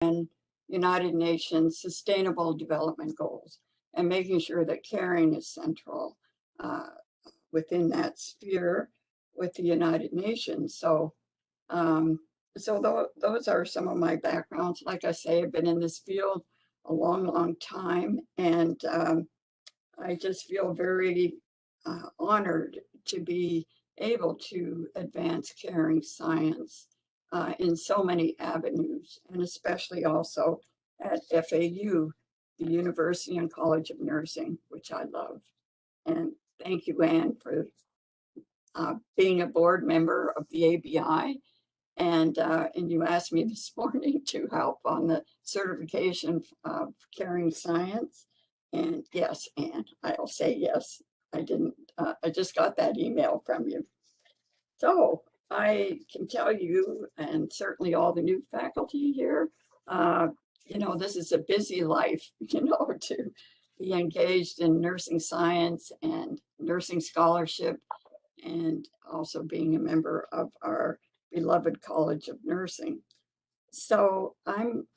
UN, United Nations Sustainable Development Goals, and making sure that caring is central within that sphere with the United Nations. So, those are some of my backgrounds. Like I say, I've been in this field a long, long time, and I just feel very honored to be able to advance caring science in so many avenues, and especially also at FAU, the University and College of Nursing, which I love. And thank you, Anne, for being a board member of the ABI. And you asked me this morning to help on the certification of caring science. And yes, Anne, I'll say yes. I didn't, I just got that email from you. So I can tell you, and certainly all the new faculty here, you know, this is a busy life, you know, to be engaged in nursing science and nursing scholarship, and also being a member of our beloved College of Nursing. So I'm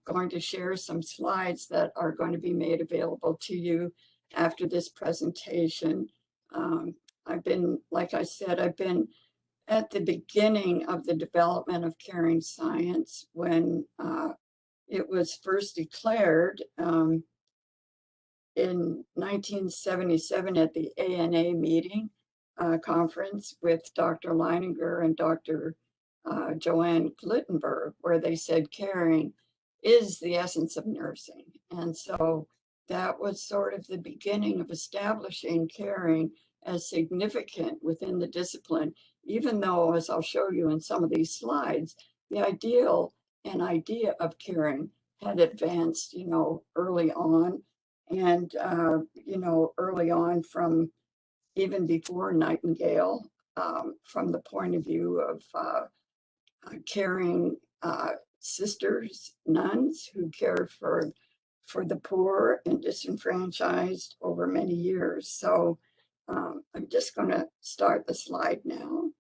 going to share some slides that are going to be made available to you after this presentation. I've been, like I said, I've been at the beginning of the development of caring science when it was first declared in 1977 at the ANA meeting conference with Dr. Leininger and Dr. Joanne Glittenberg, where they said caring is the essence of nursing. And so that was sort of the beginning of establishing caring as significant within the discipline, even though, as I'll show you in some of these slides, the ideal and idea of caring had advanced, you know, early on. And, you know, early on from even before Nightingale, from the point of view of caring sisters, nuns who cared for the poor and disenfranchised over many years. So I'm just going to start the slide now.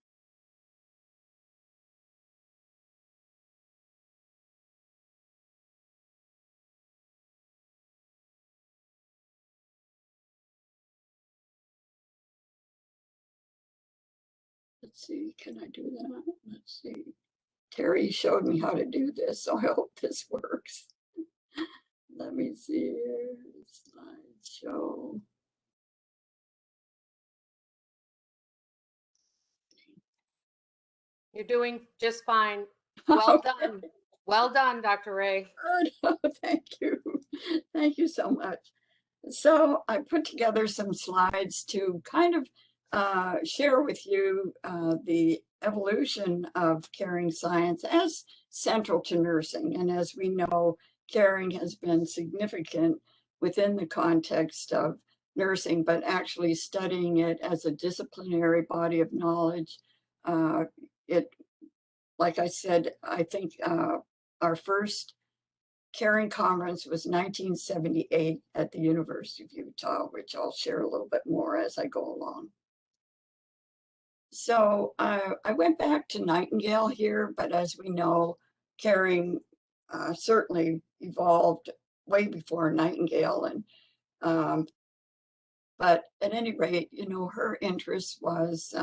Let's see, can I do that? Let's see. Terry showed me how to do this, so I hope this works. Let me see here, slideshow. You're doing just fine. Well done. Well done, Dr. Ray. Thank you. Thank you so much. So I put together some slides to kind of share with you the evolution of caring science as central to nursing. And as we know, caring has been significant within the context of nursing, but actually studying it as a disciplinary body of knowledge. Like I said, I think our first caring conference was 1978 at the University of Utah, which I'll share a little bit more as I go along. So I went back to Nightingale here, but as we know, caring certainly evolved way before Nightingale. And but at any rate, you know, her interest was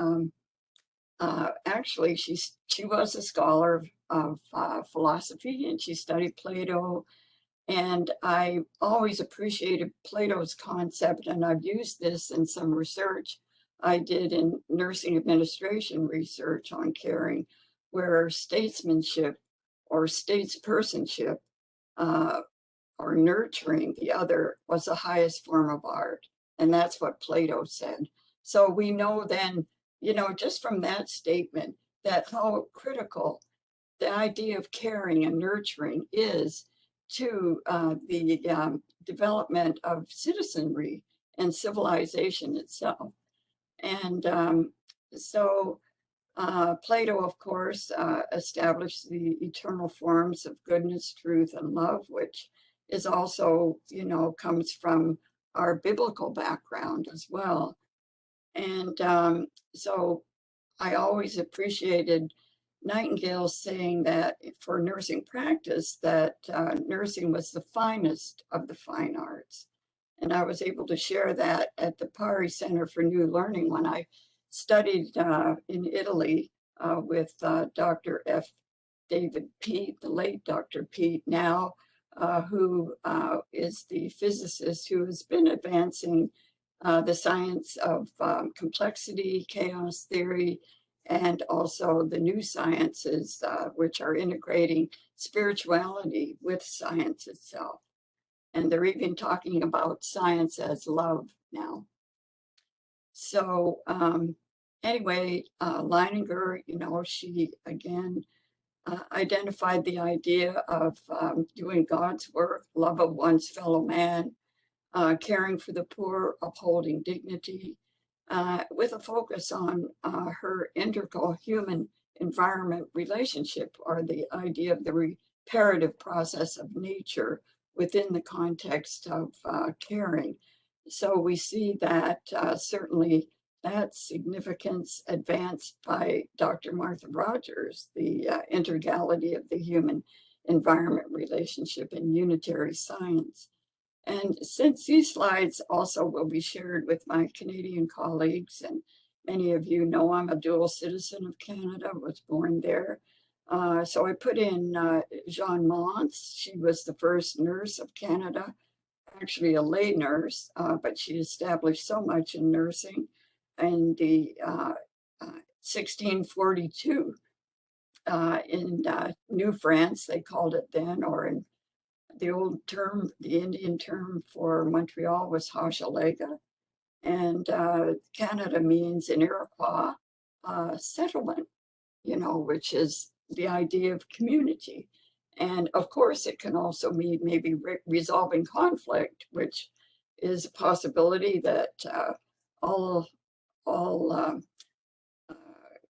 actually she was a scholar of philosophy, and she studied Plato. And I always appreciated Plato's concept, and I've used this in some research I did in nursing administration research on caring, where statesmanship or statespersonship or nurturing the other was the highest form of art. And that's what Plato said. So we know then, you know, just from that statement, that how critical the idea of caring and nurturing is to the development of citizenry and civilization itself. And so Plato, of course, established the eternal forms of goodness, truth, and love, which is also, you know, comes from our biblical background as well. And so I always appreciated Nightingale saying that for nursing practice, that nursing was the finest of the fine arts. And I was able to share that at the Pari Center for New Learning when I studied in Italy with Dr. F. David Pete, the late Dr. Pete now, who is the physicist who has been advancing the science of complexity, chaos theory, and also the new sciences, which are integrating spirituality with science itself. And they're even talking about science as love now. So anyway, Leininger, she again identified the idea of doing God's work, love of one's fellow man, caring for the poor, upholding dignity, with a focus on her integral human environment relationship, or the idea of the reparative process of nature within the context of caring. So we see that certainly that significance advanced by Dr. Martha Rogers, the integrality of the human environment relationship in unitary science. And since these slides also will be shared with my Canadian colleagues, and many of you know I'm a dual citizen of Canada, was born there. So I put in Jeanne Mance. She was the first nurse of Canada, actually a lay nurse, but she established so much in nursing. In the 1642 in New France, they called it then, or in the old term, the Indian term for Montreal was Hochelaga, and Canada means in Iroquois settlement, which is the idea of community. And of course, it can also mean maybe resolving conflict, which is a possibility that all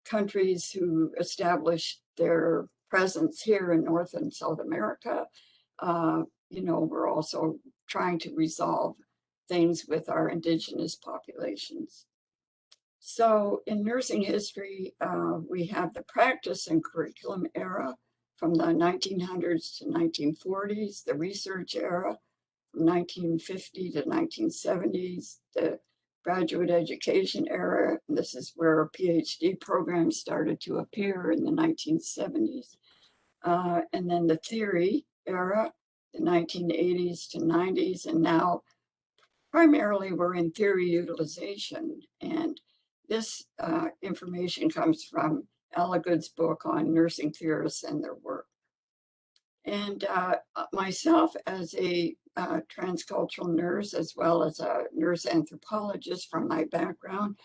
countries who establish their presence here in North and South America, we're also trying to resolve things with our indigenous populations. So in nursing history, we have the practice and curriculum era from the 1900s to 1940s, the research era from 1950 to 1970s, the graduate education era. And this is where PhD programs started to appear in the 1970s. And then the theory era, the 1980s to 90s, and now primarily we're in theory utilization. And this information comes from Alligood's book on nursing theorists and their work. And myself, as a transcultural nurse, as well as a nurse anthropologist from my background,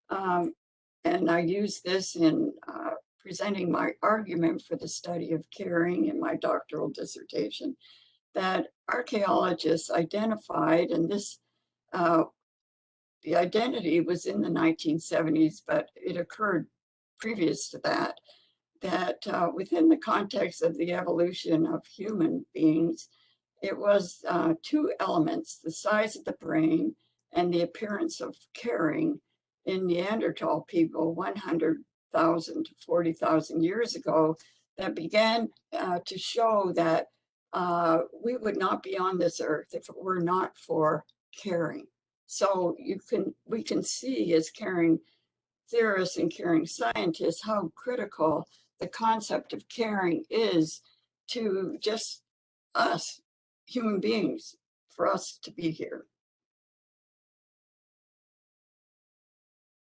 and I use this in presenting my argument for the study of caring in my doctoral dissertation, that archaeologists identified, and this the identity was in the 1970s, but it occurred previous to that, that within the context of the evolution of human beings, it was two elements, the size of the brain and the appearance of caring in Neanderthal people 100,000 to 40,000 years ago, that began to show that we would not be on this earth if it were not for caring. So we can see, as caring theorists and caring scientists, how critical the concept of caring is to just us, human beings, for us to be here.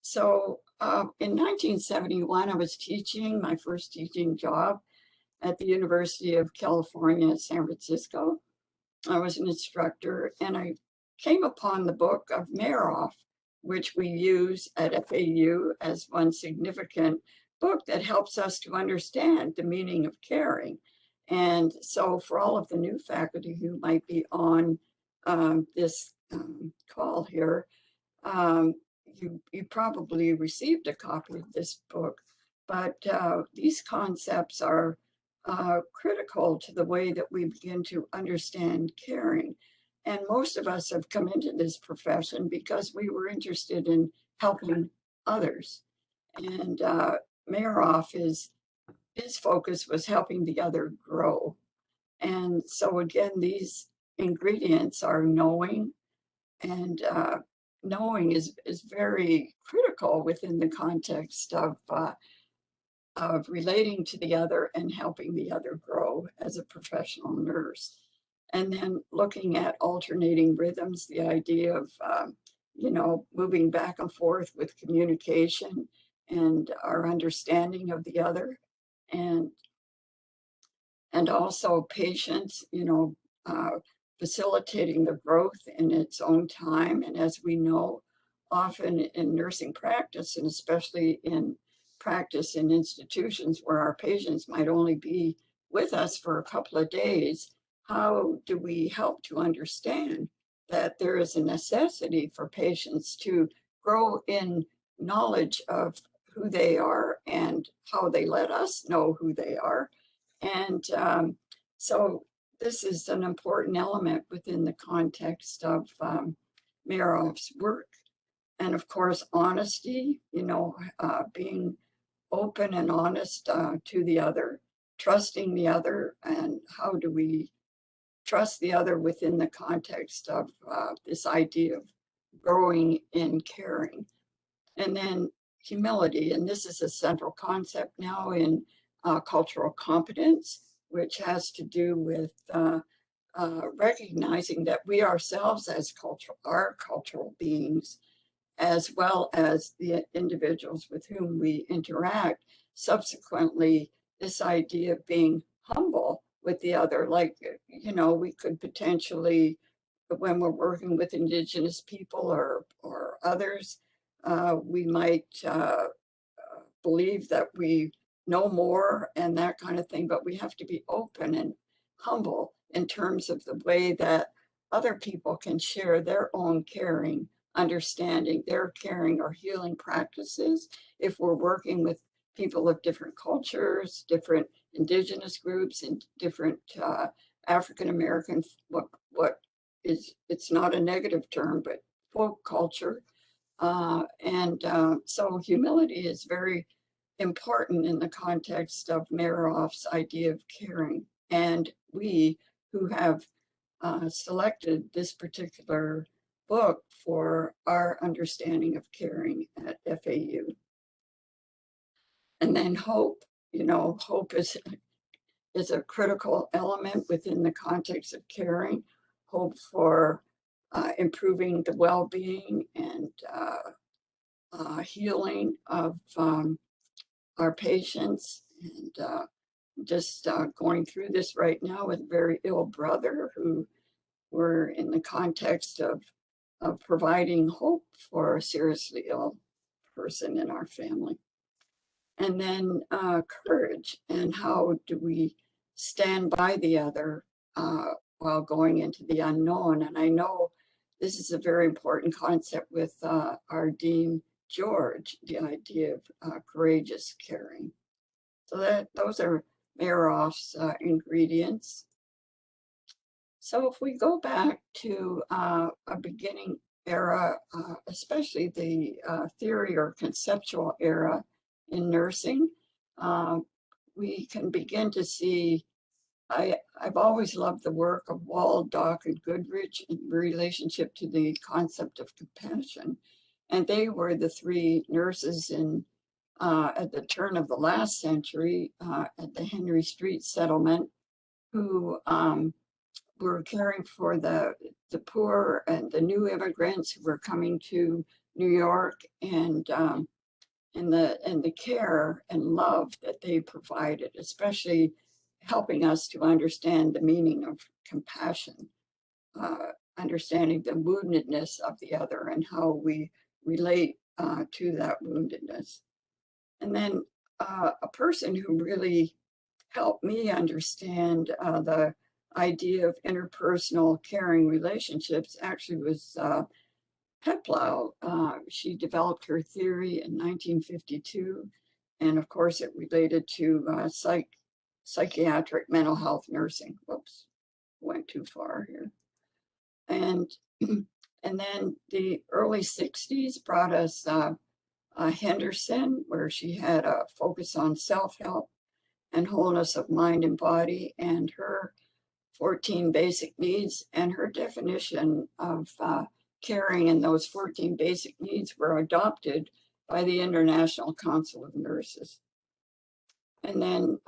So in 1971, I was teaching my first teaching job at the University of California, San Francisco. I was an instructor, and I came upon the book of Maroff, which we use at FAU as one significant book that helps us to understand the meaning of caring. And so for all of the new faculty who might be on this call here, you probably received a copy of this book, but these concepts are critical to the way that we begin to understand caring. And most of us have come into this profession because we were interested in helping others. And Maroff is his focus was helping the other grow. And so again, these ingredients are knowing, and knowing is very critical within the context of relating to the other and helping the other grow as a professional nurse. And then looking at alternating rhythms, the idea of, moving back and forth with communication and our understanding of the other, and also patience, facilitating the growth in its own time. And as we know, often in nursing practice, and especially in practice in institutions where our patients might only be with us for a couple of days, how do we help to understand that there is a necessity for patients to grow in knowledge of who they are and how they let us know who they are? And so this is an important element within the context of Maroff's work. And of course, honesty, being open and honest to the other, trusting the other, and how do we trust the other within the context of this idea of growing in caring. And then humility, and this is a central concept now in cultural competence, which has to do with recognizing that we ourselves as are cultural beings, as well as the individuals with whom we interact. Subsequently, this idea of being humble with the other, like, we could potentially, when we're working with Indigenous people or others, we might believe that we know more and that kind of thing, but we have to be open and humble in terms of the way that other people can share their own caring, understanding their caring or healing practices. If we're working with people of different cultures, different Indigenous groups, and different African American, what is, it's not a negative term, but folk culture. So humility is very important in the context of Maroff's idea of caring. And we who have selected this particular book for our understanding of caring at FAU. And then hope, hope is a critical element within the context of caring. Hope for improving the well-being and healing of our patients. And just going through this right now with a very ill brother who we're in the context of providing hope for a seriously ill person in our family. And then courage, and how do we stand by the other while going into the unknown. And I know this is a very important concept with our Dean George, the idea of courageous caring. So those are Maroff's ingredients. So if we go back to a beginning era, especially the theory or conceptual era in nursing, we can begin to see, I've always loved the work of Wall, Dock, and Goodrich in relationship to the concept of compassion. And they were the three nurses at the turn of the last century at the Henry Street settlement who were caring for the poor and the new immigrants who were coming to New York, and the care and love that they provided, especially helping us to understand the meaning of compassion, understanding the woundedness of the other and how we relate to that woundedness. And then a person who really helped me understand the idea of interpersonal caring relationships actually was Peplau. She developed her theory in 1952, and of course it related to psychiatric mental health nursing. Whoops, went too far here. And then the early 60s brought us Henderson, where she had a focus on self-help. and wholeness of mind and body, and her 14 basic needs, and her definition of caring in those 14 basic needs were adopted by the International Council of Nurses. And then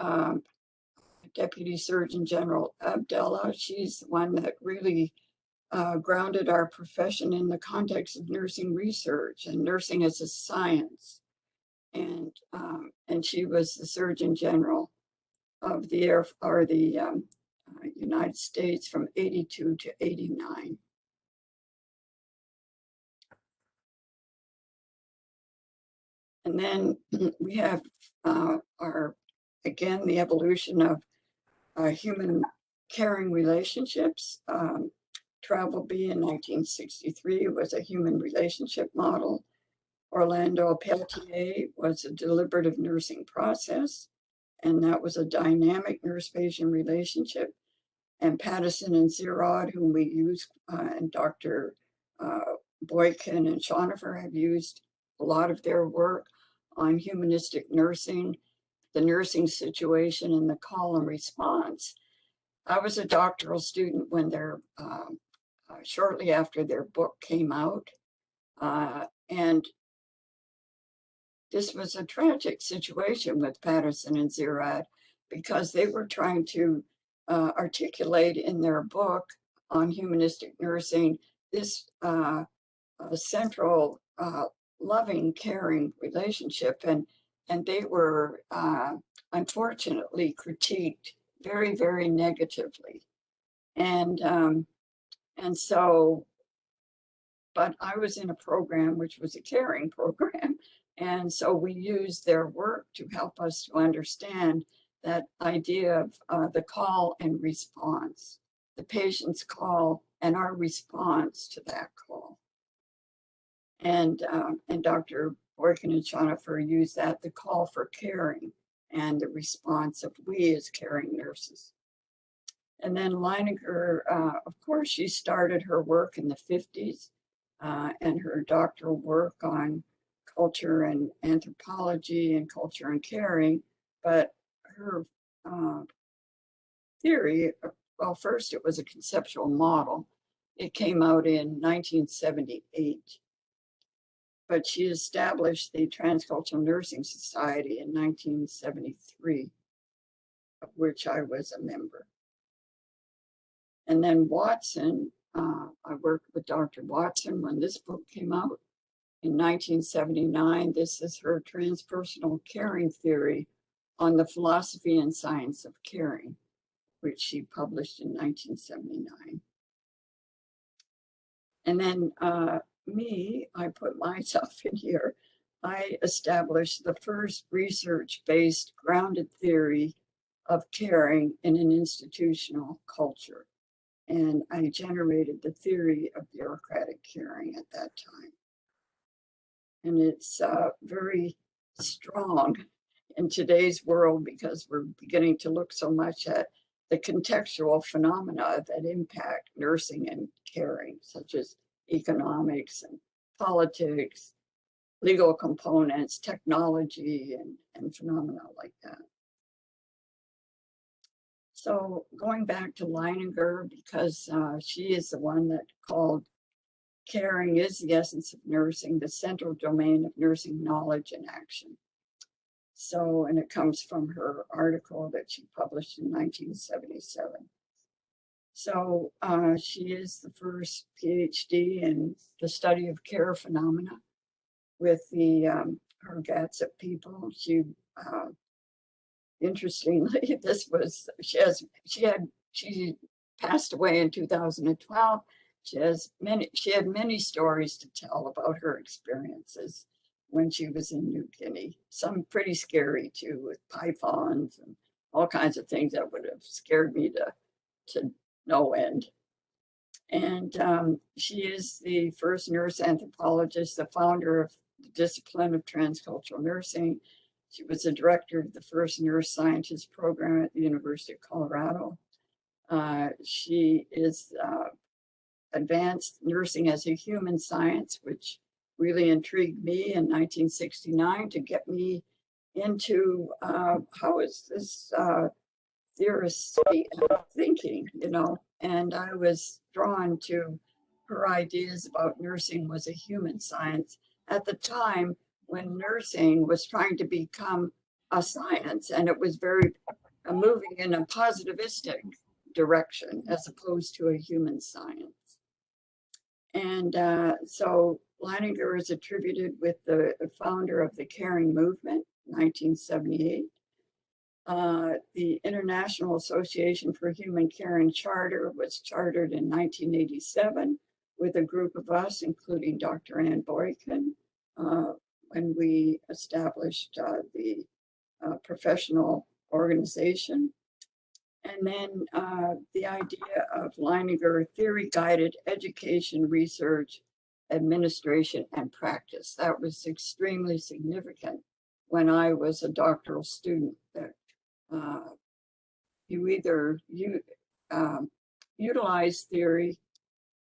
Deputy Surgeon General Abdallah, she's the one that really grounded our profession in the context of nursing research and nursing as a science. And she was the Surgeon General of the United States from 82 to 89. And then we have again, the evolution of human caring relationships. Travel B in 1963 was a human relationship model. Orlando Peltier was a deliberative nursing process, and that was a dynamic nurse-patient relationship. And Patterson and Zerod, whom we use, and Dr. Boykin and Schoenhofer have used a lot of their work on humanistic nursing, the nursing situation, and the call and response. I was a doctoral student when shortly after their book came out, and this was a tragic situation with Patterson and Zerod because they were trying to articulate in their book on humanistic nursing this central loving, caring relationship, and they were unfortunately critiqued very, very negatively, and so. But I was in a program which was a caring program, and so we used their work to help us to understand that idea of the call and response, the patient's call and our response to that call. And Dr. Boykin and Schoenhofer used that, the call for caring and the response of we as caring nurses. And then Leininger, of course, she started her work in the 50s and her doctoral work on culture and anthropology and culture and caring. But her theory, well, first it was a conceptual model. It came out in 1978. But she established the Transcultural Nursing Society in 1973, of which I was a member. And then Watson, I worked with Dr. Watson when this book came out in 1979. This is her transpersonal caring theory on the philosophy and science of caring, which she published in 1979. And then I put myself in here. I established the first research-based grounded theory of caring in an institutional culture. And I generated the theory of bureaucratic caring at that time. And it's very strong in today's world because we're beginning to look so much at the contextual phenomena that impact nursing and caring, such as economics and politics, legal components, technology, and phenomena like that. So going back to Leininger, because she is the one that called caring is the essence of nursing, the central domain of nursing knowledge and action. So, and it comes from her article that she published in 1977. So she is the first PhD in the study of care phenomena with the her GATSIP people. She interestingly, she passed away in 2012. She had many stories to tell about her experiences when she was in New Guinea. Some pretty scary too, with pythons and all kinds of things that would have scared me to no end. And she is the first nurse anthropologist, the founder of the discipline of transcultural nursing. She was the director of the first nurse scientist program at the University of Colorado. She is advanced nursing as a human science, which really intrigued me in 1969 to get me into how is this theorist thinking, you know, and I was drawn to her ideas about nursing was a human science at the time when nursing was trying to become a science, and it was very moving in a positivistic direction as opposed to a human science. And so Leininger is attributed with the founder of the caring movement, 1978. The International Association for Human Caring Charter was chartered in 1987 with a group of us, including Dr. Ann Boykin, when we established the professional organization. And then the idea of Leininger theory-guided education, research, administration, and practice. That was extremely significant when I was a doctoral student. That you either utilize theory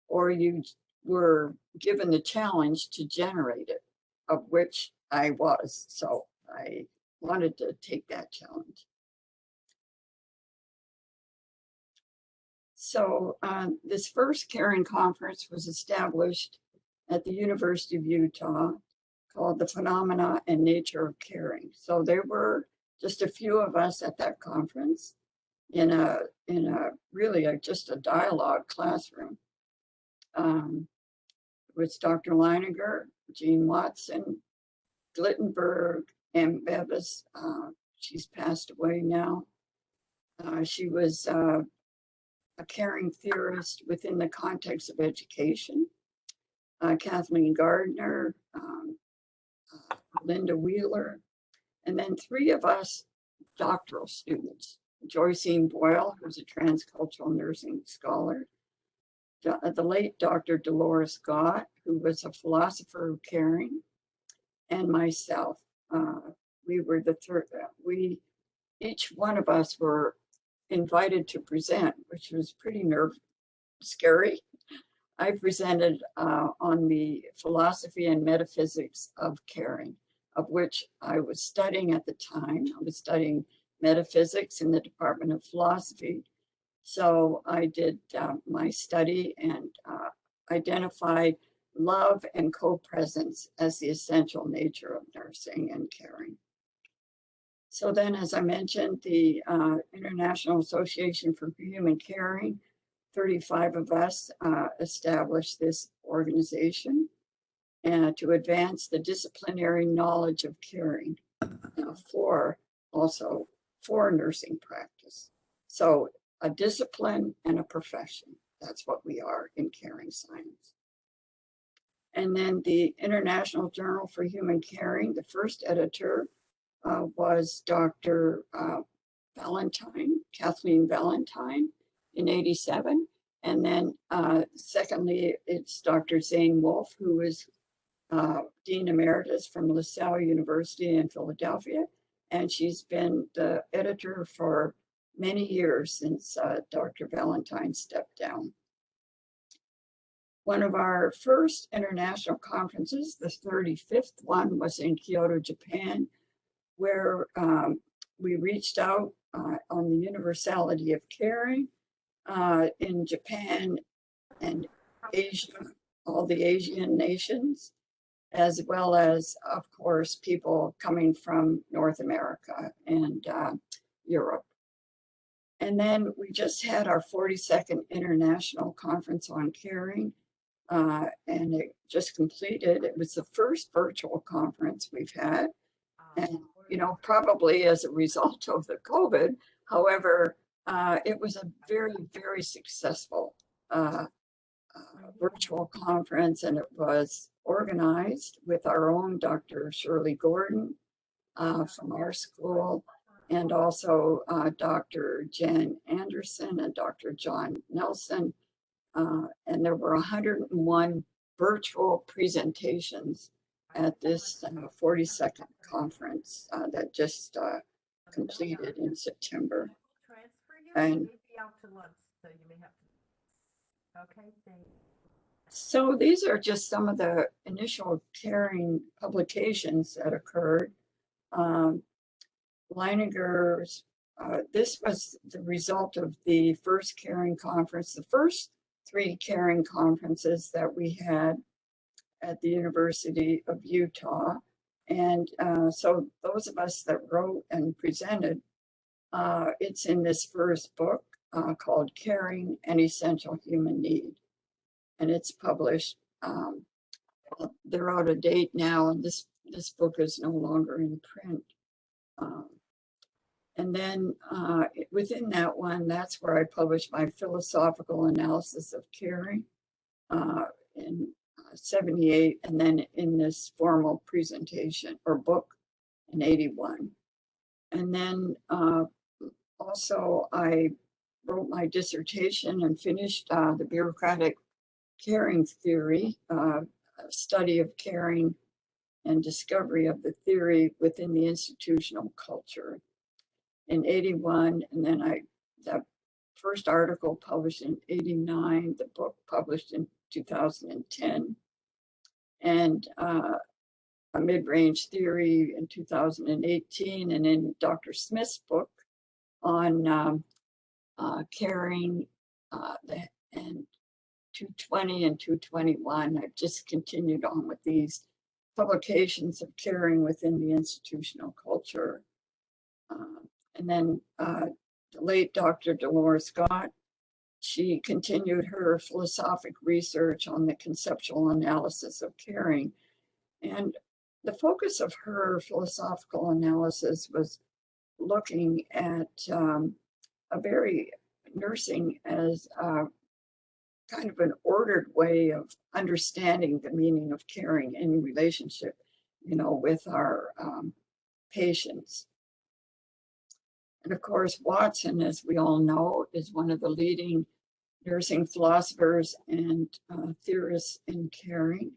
or you were given the challenge to generate it, of which I was. So I wanted to take that challenge. So this first caring conference was established at the University of Utah, called The Phenomena and Nature of Caring. So there were just a few of us at that conference in a really just a dialogue classroom. With Dr. Leininger, Jean Watson, Glittenberg, and Bevis. She's passed away now. She was a caring theorist within the context of education. Kathleen Gardner, Linda Wheeler, and then three of us doctoral students. Joycine Boyle, who's a transcultural nursing scholar, the late Dr. Dolores Gott, who was a philosopher of caring, and myself. We were the third, each one of us were invited to present, which was pretty scary. I presented on the philosophy and metaphysics of caring, of which I was studying at the time. I was studying metaphysics in the Department of Philosophy. So I did my study and identified love and co-presence as the essential nature of nursing and caring. So then, as I mentioned, the International Association for Human Caring, 35 of us established this organization to advance the disciplinary knowledge of caring for nursing practice. So a discipline and a profession, that's what we are in caring science. And then the International Journal for Human Caring, the first editor was Dr. Valentine, Kathleen Valentine, in 87. And then secondly, it's Dr. Zane Wolf, who is Dean Emeritus from LaSalle University in Philadelphia. And she's been the editor for many years since Dr. Valentine stepped down. One of our first international conferences, the 35th one, was in Kyoto, Japan, where we reached out on the universality of caring in Japan and Asia, all the Asian nations, as well as, of course, people coming from North America and Europe. And then we just had our 42nd International Conference on Caring, and it just completed. It was the first virtual conference we've had, and you know, probably as a result of the COVID. However, it was a very, very successful virtual conference, and it was organized with our own Dr. Shirley Gordon from our school, and also Dr. Jen Anderson and Dr. John Nelson. And there were 101 virtual presentations at this 42nd conference that just completed in September. And so these are just some of the initial caring publications that occurred. Leininger's, this was the result of the first caring conference, the first 3 caring conferences that we had at the University of Utah. And so those of us that wrote and presented, it's in this first book called Caring, an Essential Human Need. And it's published, they're out of date now, and this book is no longer in print. And then within that one, that's where I published my philosophical analysis of caring in 78, and then in this formal presentation or book in 81. And then also I wrote my dissertation and finished the bureaucratic caring theory, study of caring and discovery of the theory within the institutional culture in 81. And then that first article published in 89, the book published in 2010, and a mid-range theory in 2018, and in Dr. Smith's book on caring and 220 and 221. I've just continued on with these publications of caring within the institutional culture. And then the late Dr. Dolores Scott, she continued her philosophic research on the conceptual analysis of caring. And the focus of her philosophical analysis was looking at a very nursing as kind of an ordered way of understanding the meaning of caring in relationship, with our patients. And of course, Watson, as we all know, is one of the leading nursing philosophers and theorists in caring.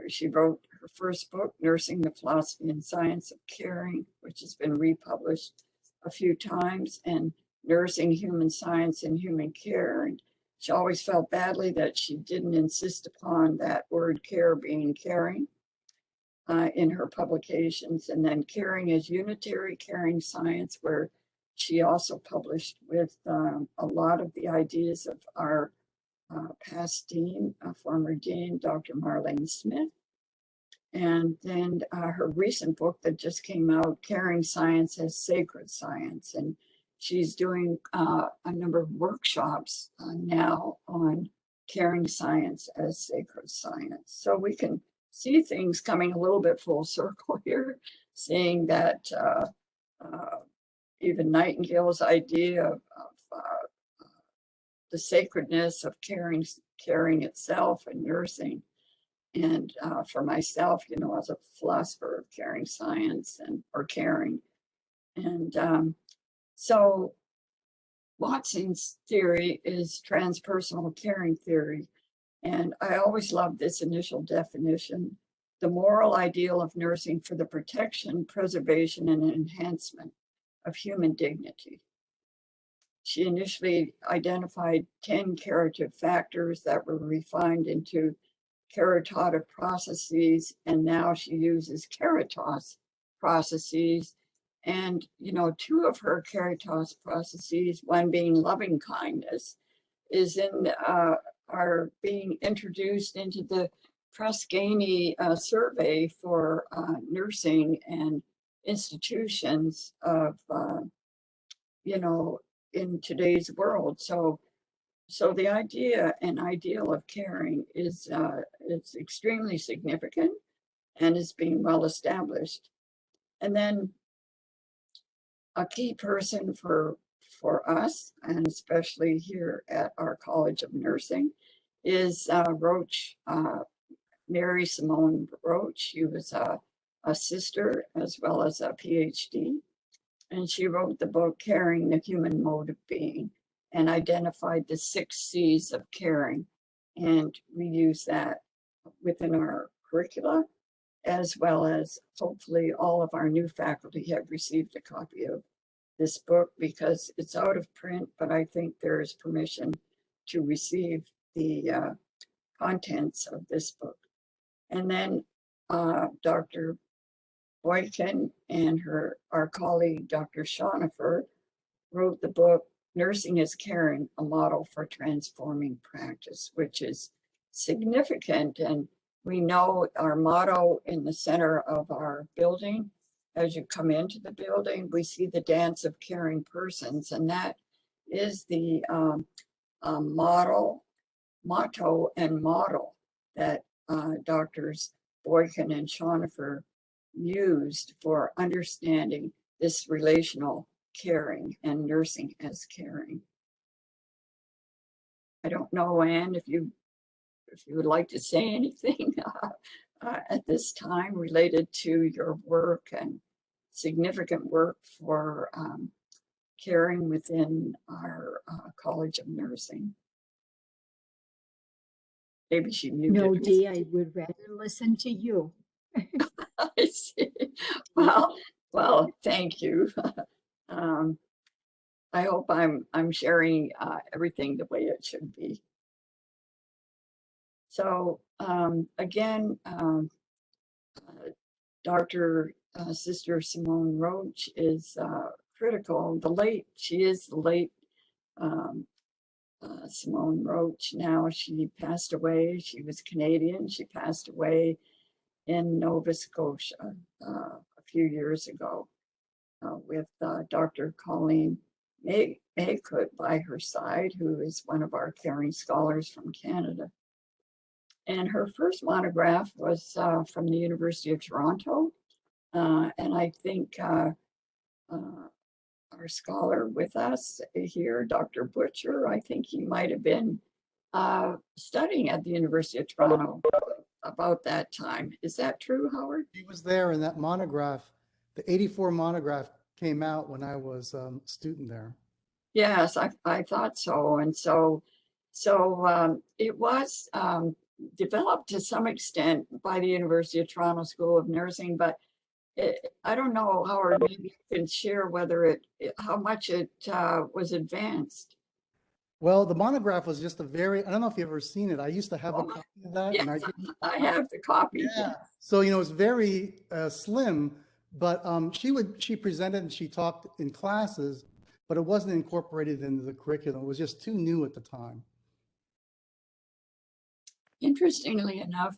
She wrote her first book, Nursing, the Philosophy and Science of Caring, which has been republished a few times, and Nursing, Human Science and Human Care. And she always felt badly that she didn't insist upon that word care being caring in her publications. And then Caring as Unitary Caring Science, where she also published with a lot of the ideas of our past dean, former dean, Dr. Marilyn Smith. And then her recent book that just came out, Caring Science as Sacred Science. And she's doing a number of workshops now on caring science as sacred science. So we can see things coming a little bit full circle here, seeing that even Nightingale's idea of the sacredness of caring itself and nursing. And for myself, as a philosopher of caring science or caring. And so Watson's theory is transpersonal caring theory. And I always loved this initial definition: the moral ideal of nursing for the protection, preservation, and enhancement of human dignity. She initially identified 10 curative factors that were refined into caritative processes, and now she uses caritas processes. And, 2 of her caritas processes, one being loving kindness, are being introduced into the Press-Ganey survey for nursing and institutions of, in today's world. So the idea and ideal of caring is it's extremely significant and is being well established. And then a key person for us, and especially here at our College of Nursing, is Roche, Mary Simone Roche. She was a sister as well as a PhD, and she wrote the book Caring, the Human Mode of Being, and identified the 6 C's of caring. And we use that within our curricula, as well as hopefully all of our new faculty have received a copy of this book, because it's out of print, but I think there is permission to receive the contents of this book. And then Dr. Boykin and our colleague, Dr. Schoenifer, wrote the book, Nursing is Caring, a Model for Transforming Practice, which is significant. And we know our motto in the center of our building, as you come into the building, we see the dance of caring persons. And that is the motto and model that Doctors Boykin and Schoenifer used for understanding this relational caring and nursing as caring. I don't know, Anne, if you would like to say anything at this time related to your work and significant work for caring within our College of Nursing. Maybe she muted. No, Dee, I would rather listen to you. I see. Well, thank you. I hope I'm sharing everything the way it should be. So again, Sister Simone Roche is critical. She is the late Simone Roche. Now she passed away. She was Canadian. She passed away in Nova Scotia a few years ago with Dr. Colleen Maycoot by her side, who is one of our caring scholars from Canada. And her first monograph was from the University of Toronto. And I think our scholar with us here, Dr. Butcher, I think he might have been studying at the University of Toronto about that time. Is that true, Howard? He was there in that monograph. The 84 monograph came out when I was a student there. Yes, I thought so. And so it was developed to some extent by the University of Toronto School of Nursing, but I don't know, Howard, maybe you can share whether how much it was advanced. Well, the monograph was just I don't know if you've ever seen it. I used to have a copy of that. Yeah, And I have the copy. Yeah. So, it's very slim, but she presented and she talked in classes, but it wasn't incorporated into the curriculum. It was just too new at the time. Interestingly enough,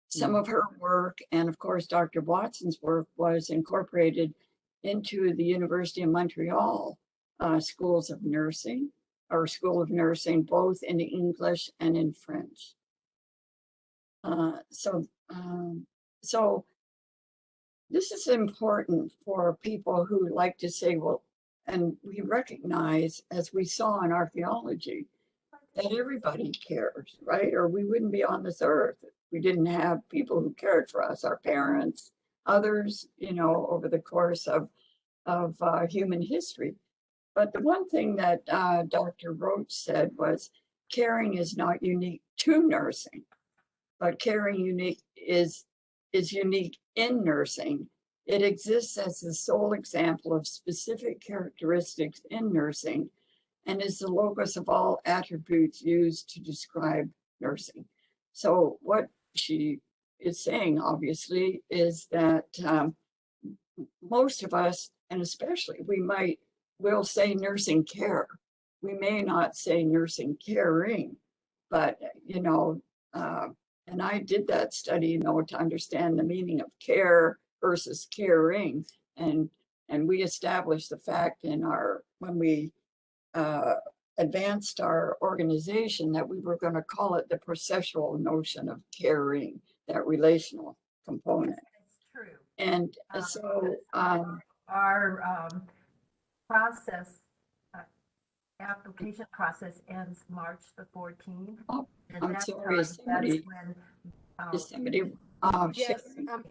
some of her work, and of course, Dr. Watson's work, was incorporated into the University of Montreal schools of nursing, or School of Nursing, both in English and in French. So this is important for people who like to say, well, and we recognize, as we saw in archaeology, that everybody cares, right? Or we wouldn't be on this earth if we didn't have people who cared for us, our parents, others, over the course of human history. But the one thing that Dr. Roche said was, caring is not unique to nursing, but caring is unique in nursing. It exists as the sole example of specific characteristics in nursing, and is the locus of all attributes used to describe nursing. So what she is saying, obviously, is that most of us, and especially we'll say nursing care. We may not say nursing caring, but, and I did that study, to understand the meaning of care versus caring. And we established the fact when we advanced our organization, that we were going to call it the processual notion of caring, that relational component. That's true. And so our process, application process ends March the 14th. Oh, and I'm that sorry, time, somebody- that's when is somebody Yes,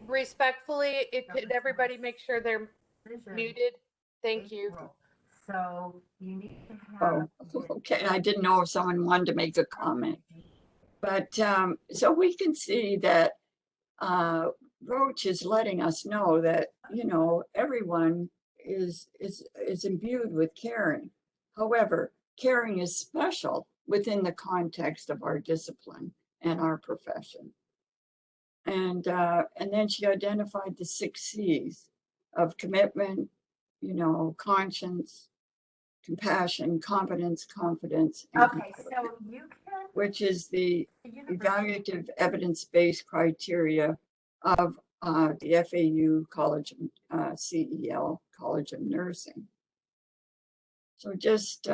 respectfully, could everybody make sure they're decision muted? Thank you. April. So you need to have. okay. I didn't know if someone wanted to make a comment, but so we can see that Roche is letting us know that everyone is imbued with caring. However, caring is special within the context of our discipline and our profession. And then she identified the 6 C's of commitment, conscience, compassion, competence, confidence, and Okay, so you can, which is the the university, evaluative evidence-based criteria of the FAU College of CEL, College of Nursing. So just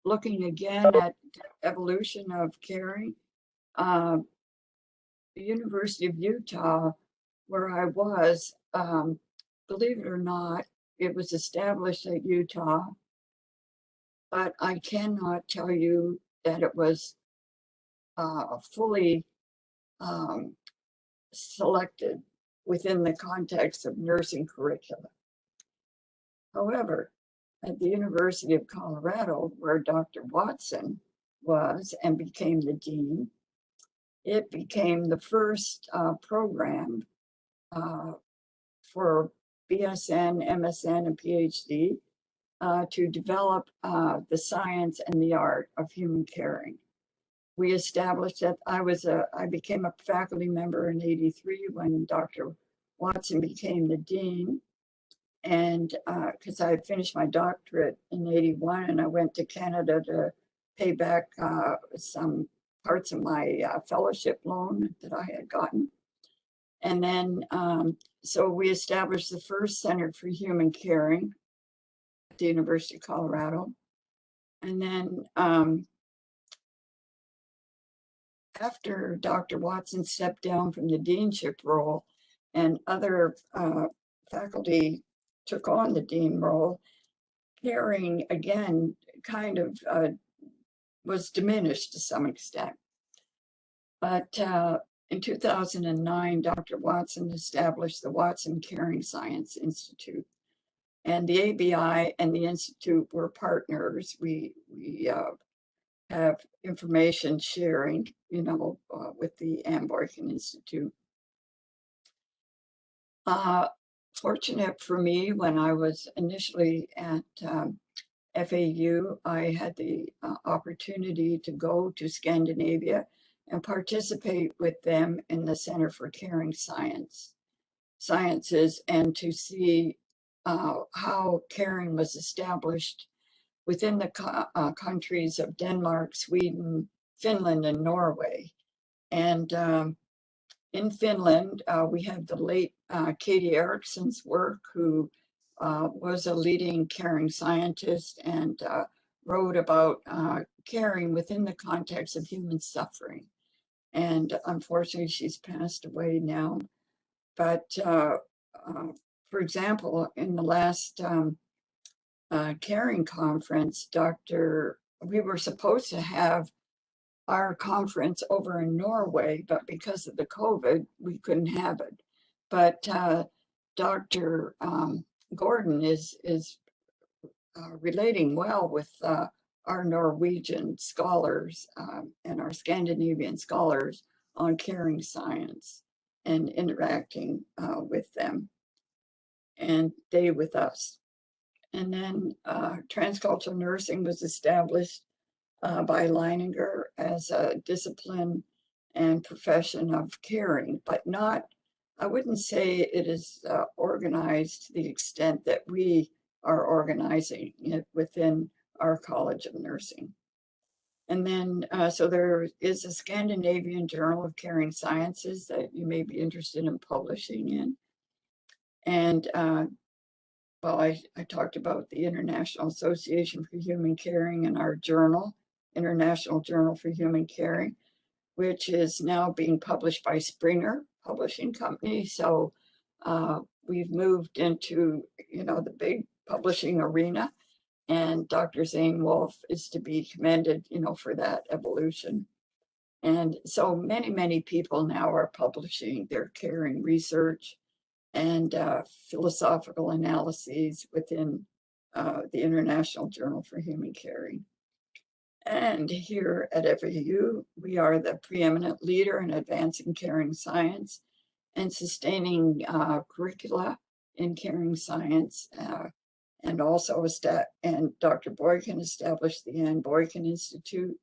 looking again at evolution of caring, the University of Utah, where I was, believe it or not, it was established at Utah, but I cannot tell you that it was fully selected within the context of nursing curricula. However, at the University of Colorado, where Dr. Watson was and became the dean, it became the first program for BSN, MSN, and PhD to develop the science and the art of human caring. We established that I became a faculty member in '83 when Dr. Watson became the dean. And because I had finished my doctorate in '81 and I went to Canada to pay back some parts of my fellowship loan that I had gotten. And then, so we established the first Center for Human Caring at the University of Colorado. And then after Dr. Watson stepped down from the deanship role and other faculty took on the dean role, caring again kind of was diminished to some extent. But in 2009, Dr. Watson established the Watson Caring Science Institute. And the ABI and the Institute were partners. We have information sharing, with the Anne Boykin Institute. Fortunate for me, when I was initially at FAU, I had the opportunity to go to Scandinavia and participate with them in the Center for Caring Sciences and to see how caring was established within the countries of Denmark, Sweden, Finland, and Norway. And in Finland, we have the late Katie Eriksson's work, who was a leading caring scientist and wrote about caring within the context of human suffering. And unfortunately, she's passed away now. But for example, in the last caring conference, we were supposed to have our conference over in Norway, but because of the COVID, we couldn't have it. But Dr. Gordon is relating well with our Norwegian scholars and our Scandinavian scholars on caring science and interacting with them, and they with us. And then transcultural nursing was established by Leininger as a discipline and profession of caring, but not, I wouldn't say it is organized to the extent that we are organizing it within our College of Nursing. And then, so there is a Scandinavian Journal of Caring Sciences that you may be interested in publishing in. And well, I talked about the International Association for Human Caring and our journal, International Journal for Human Caring, which is now being published by Springer Publishing Company. So we've moved into, the big publishing arena, and Dr. Zane Wolf is to be commended, for that evolution. And so many, many people now are publishing their caring research and philosophical analyses within the International Journal for Human Caring. And here at FAU, we are the preeminent leader in advancing caring science and sustaining curricula in caring science. And also, and Dr. Boykin established the Anne Boykin Institute.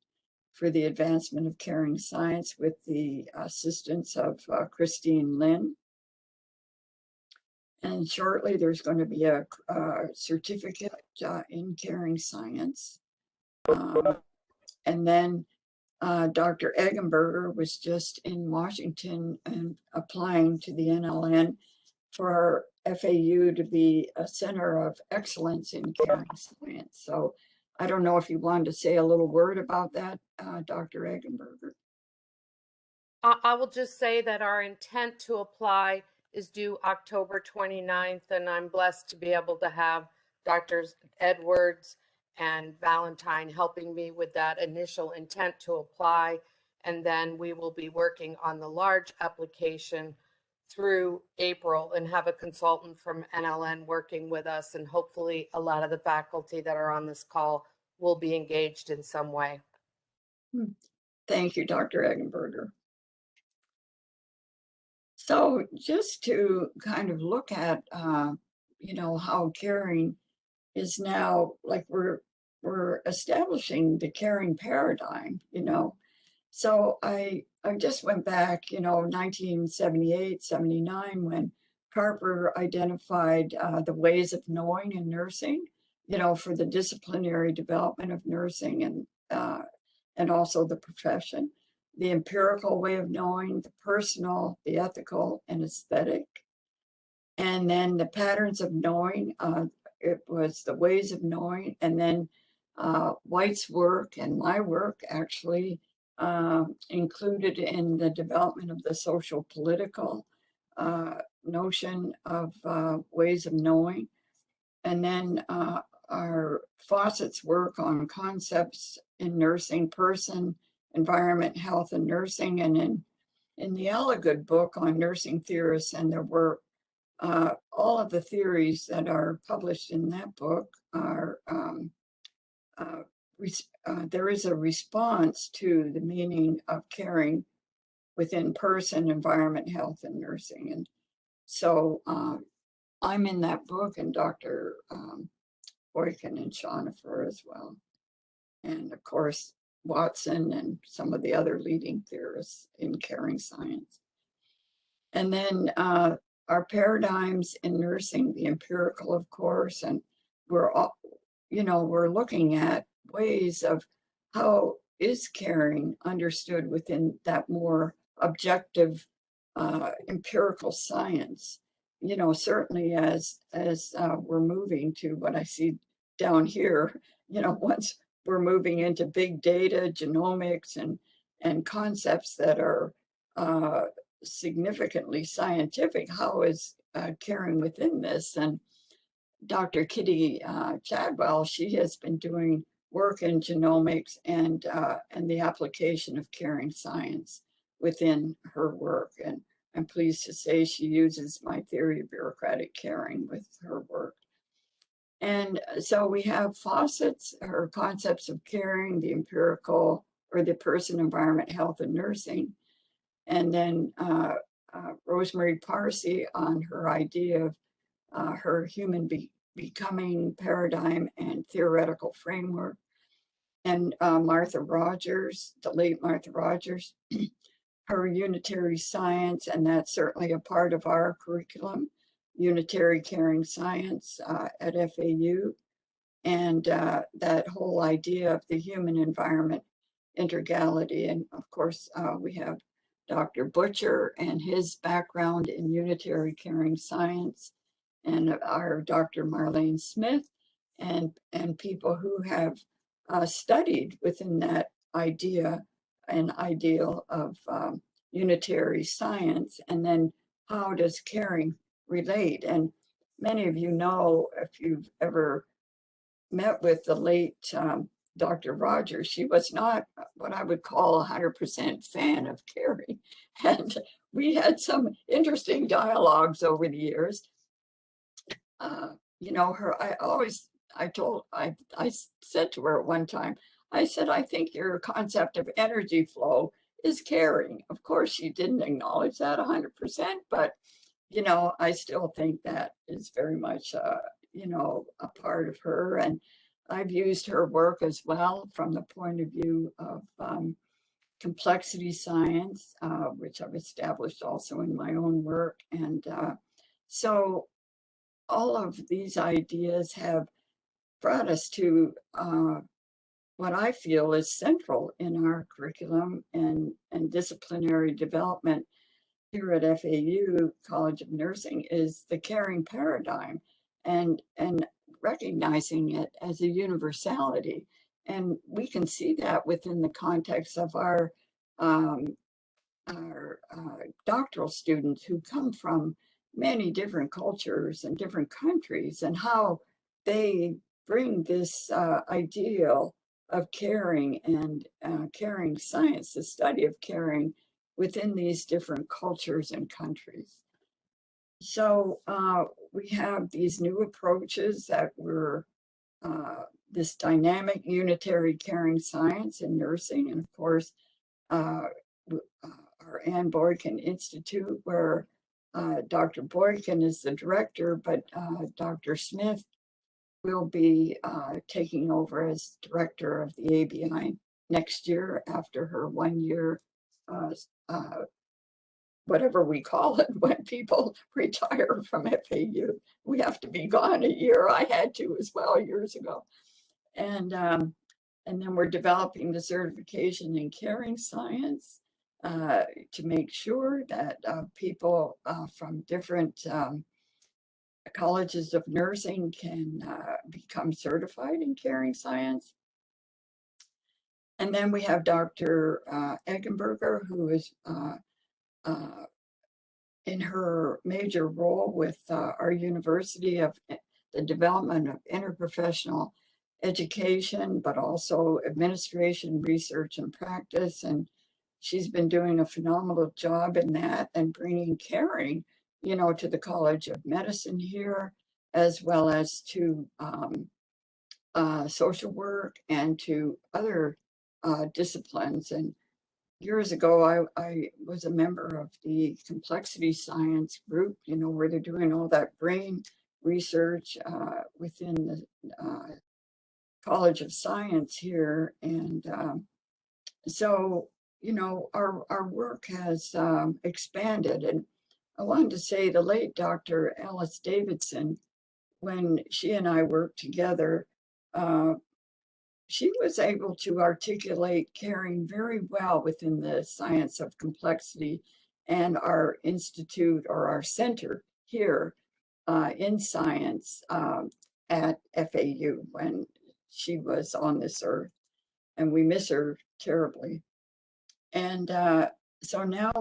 for the advancement of caring science with the assistance of Christine Lynn. And shortly there's going to be a certificate in caring science. And then Dr. Eggenberger was just in Washington and applying to the NLN for FAU to be a center of excellence in caring science. So I don't know if you wanted to say a little word about that, Dr. Eggenberger. I will just say that our intent to apply is due October 29th, and I'm blessed to be able to have Drs. Edwards and Valentine helping me with that initial intent to apply. And then we will be working on the large application through April and have a consultant from NLN working with us. And hopefully a lot of the faculty that are on this call will be engaged in some way. Thank you, Dr. Eggenberger. So just to kind of look at, you know, how caring is now, like we're establishing the caring paradigm, you know. So I just went back, you know, 1978, 79, when Carper identified the ways of knowing in nursing, you know, for the disciplinary development of nursing and also the profession. The empirical way of knowing, the personal, the ethical, and aesthetic. And then the patterns of knowing, it was the ways of knowing. And then White's work and my work actually included in the development of the social political notion of ways of knowing. And then our Fawcett's work on concepts in nursing, person, environment, health, and nursing. And in the Alligood book on nursing theorists and their work, all of the theories that are published in that book are, there is a response to the meaning of caring within person, environment, health, and nursing. And so I'm in that book, and Dr. Boykin and Schoenhofer as well. And of course, Watson and some of the other leading theorists in caring science. And then our paradigms in nursing, the empirical, of course, and we're all, you know, we're looking at ways of how is caring understood within that more objective empirical science. You know, certainly as we're moving to what I see down here, you know, once we're moving into big data, genomics, and concepts that are significantly scientific, how is caring within this? And Dr. Kitty Chadwell, she has been doing work in genomics and the application of caring science within her work. And I'm pleased to say she uses my theory of bureaucratic caring with her work. And so we have Fawcett's, her concepts of caring, the empirical, or the person, environment, health, and nursing. And then Rosemary Parsi on her idea of her human becoming paradigm and theoretical framework. And Martha Rogers, the late Martha Rogers, her unitary science, and that's certainly a part of our curriculum, unitary caring science at FAU. And that whole idea of the human environment intergality. And of course, we have Dr. Butcher and his background in unitary caring science, and our Dr. Marlene Smith, and people who have studied within that idea and ideal of unitary science, and then how does caring relate? And many of you know, if you've ever met with the late Dr. Rogers, she was not what I would call 100% fan of caring. And we had some interesting dialogues over the years. You know, I said to her at one time, I said, I think your concept of energy flow is caring. Of course, she didn't acknowledge that 100%, but, you know, I still think that is very much, you know, a part of her. And I've used her work as well from the point of view of complexity science, which I've established also in my own work. And so all of these ideas have brought us to what I feel is central in our curriculum and disciplinary development here at FAU College of Nursing is the caring paradigm and recognizing it as a universality. And we can see that within the context of our doctoral students who come from many different cultures and different countries, and how they bring this ideal of caring and caring science, the study of caring within these different cultures and countries. So we have these new approaches that were this dynamic unitary caring science in nursing, and of course our Ann Boykin Institute, where Dr. Boykin is the director, but Dr. Smith will be taking over as director of the ABI next year after her 1 year, whatever we call it, when people retire from FAU. We have to be gone a year. I had to as well years ago. And then we're developing the certification in caring science to make sure that people from different colleges of nursing can become certified in caring science. And then we have Dr. Eggenberger, who is in her major role with our university of the development of interprofessional education, but also administration, research, and practice. And she's been doing a phenomenal job in that and bringing caring, you know, to the College of Medicine here, as well as to social work and to other disciplines. And years ago, I was a member of the complexity science group, you know, where they're doing all that brain research within the College of Science here. And so, you know, our work has expanded. And I wanted to say the late Dr. Alice Davidson, when she and I worked together, she was able to articulate caring very well within the science of complexity, and our institute or our center here in science at FAU when she was on this earth, and we miss her terribly. And so now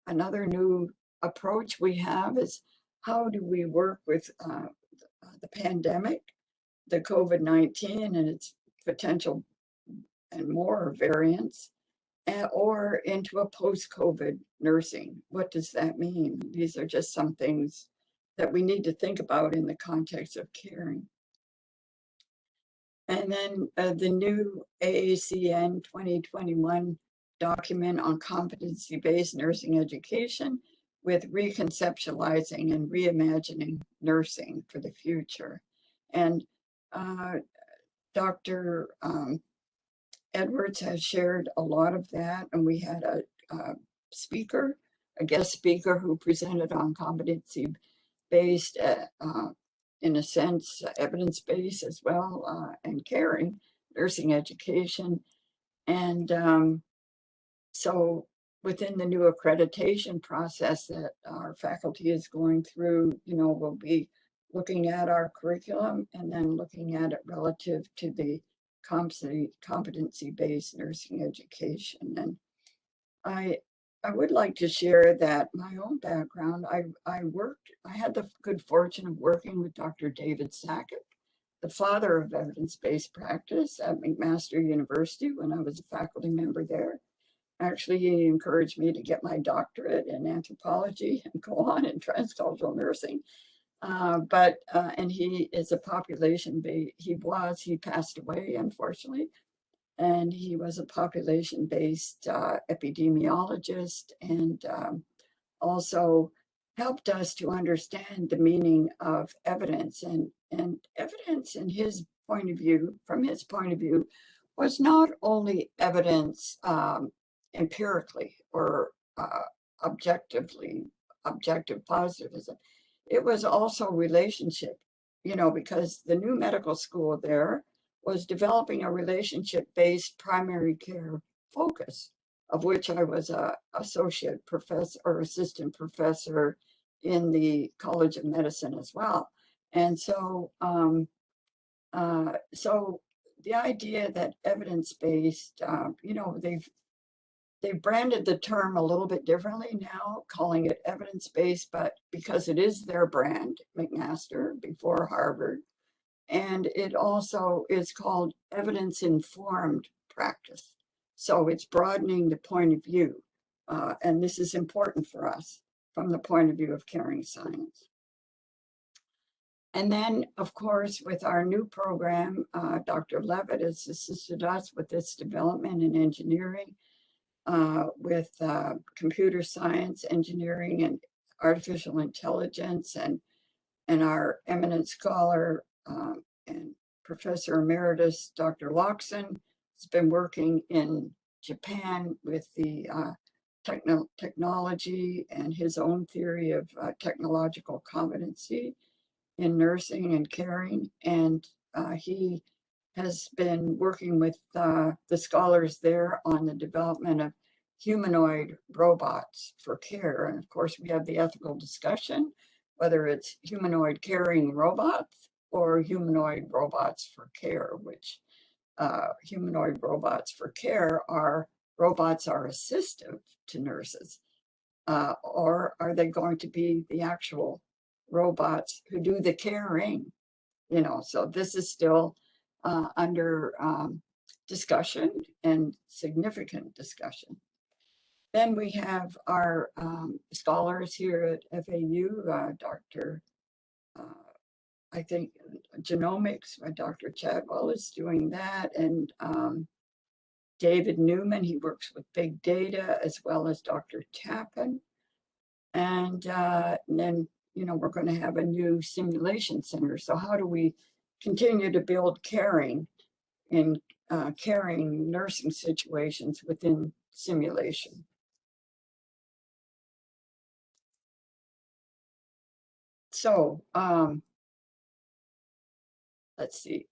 another new approach we have is how do we work with the pandemic, the COVID-19 and its potential and more variants, or into a post-COVID nursing. What does that mean? These are just some things that we need to think about in the context of caring. And then the new AACN 2021 document on competency-based nursing education with reconceptualizing and reimagining nursing for the future. And Dr. Edwards has shared a lot of that, and we had a guest speaker who presented on competency-based, in a sense, evidence-based as well, and caring nursing education. And so within the new accreditation process that our faculty is going through, you know, we'll be looking at our curriculum and then looking at it relative to the competency-based nursing education. And I would like to share that my own background, I had the good fortune of working with Dr. David Sackett, the father of evidence-based practice at McMaster University when I was a faculty member there. Actually, he encouraged me to get my doctorate in anthropology and go on in transcultural nursing. And he is a he passed away, unfortunately, and he was a population-based epidemiologist, and also helped us to understand the meaning of evidence. And evidence in his point of view, from his point of view, was not only evidence empirically or objective positivism. It was also relationship, because the new medical school there was developing a relationship-based primary care focus, of which I was a associate professor or assistant professor in the College of Medicine as well. And so, so the idea that evidence-based, they've branded the term a little bit differently now, calling it evidence-based, but because it is their brand, McMaster, before Harvard, and it also is called evidence-informed practice. So it's broadening the point of view, and this is important for us from the point of view of caring science. And then, of course, with our new program, Dr. Levitt has assisted us with this development in engineering, with computer science, engineering, and artificial intelligence, and our eminent scholar and Professor Emeritus Dr. Loxon has been working in Japan with the technology and his own theory of technological competency in nursing and caring, and he has been working with the scholars there on the development of humanoid robots for care. And of course, we have the ethical discussion, whether it's humanoid carrying robots or humanoid robots for care, which humanoid robots for care are robots are assistive to nurses, or are they going to be the actual robots who do the caring? So this is still under discussion and significant discussion. Then we have our scholars here at FAU, Dr. I think genomics, Dr. Chadwell is doing that, and David Newman, he works with big data, as well as Dr. Tappan. And then, we're going to have a new simulation center. So how do we continue to build caring in caring nursing situations within simulation? So let's see.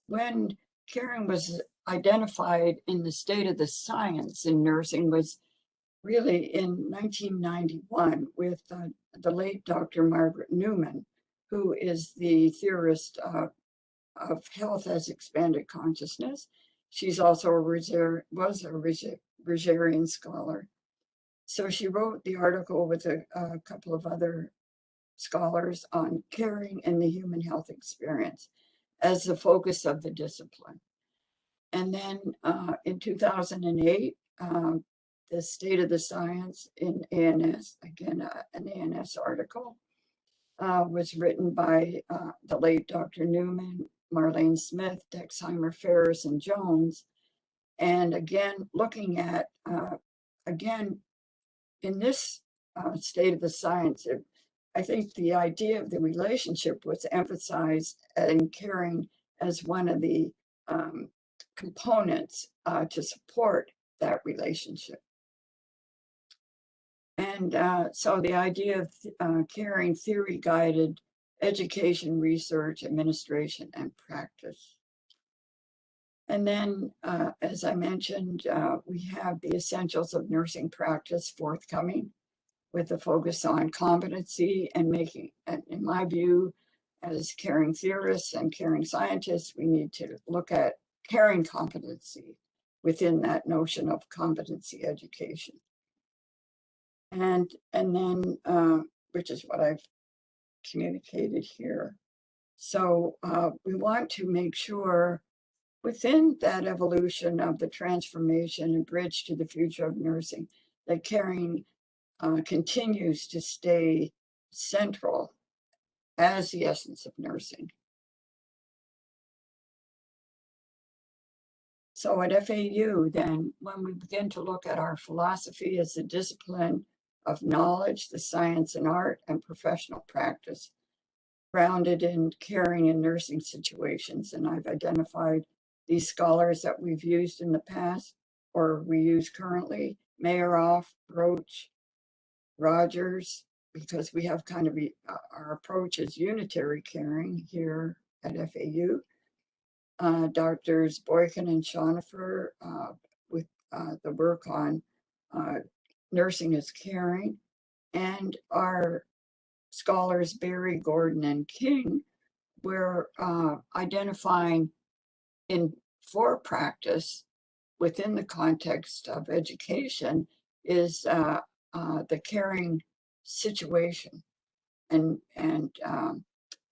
When caring was identified in the state of the science in nursing was really in 1991 with the late Dr. Margaret Newman, who is the theorist of health as expanded consciousness. She's also was a Rogerian scholar. So she wrote the article with a couple of other scholars on caring in the human health experience as the focus of the discipline. And then in 2008, the State of the Science in ANS, again, an ANS article, was written by the late Dr. Newman, Marlene Smith, Dexheimer, Ferris, and Jones. And again, looking at, again, in this State of the Science, I think the idea of the relationship was emphasized in caring as one of the components to support that relationship. And so the idea of caring theory-guided education, research, administration, and practice. And then, as I mentioned, we have the Essentials of Nursing Practice forthcoming with a focus on competency and making, in my view, as caring theorists and caring scientists, we need to look at caring competency within that notion of competency education. And then, which is what I've communicated here. So we want to make sure within that evolution of the transformation and bridge to the future of nursing, that caring continues to stay central as the essence of nursing. So at FAU, then, when we begin to look at our philosophy as a discipline of knowledge, the science and art, and professional practice, grounded in caring and nursing situations. And I've identified these scholars that we've used in the past or we use currently: Mayeroff, Roche, Rogers, because we have kind of our approach is unitary caring here at FAU. Doctors Boykin and Schoenhofer with the work on nursing as caring, and our scholars Berry, Gordon, and King were identifying for practice within the context of education is the caring situation. And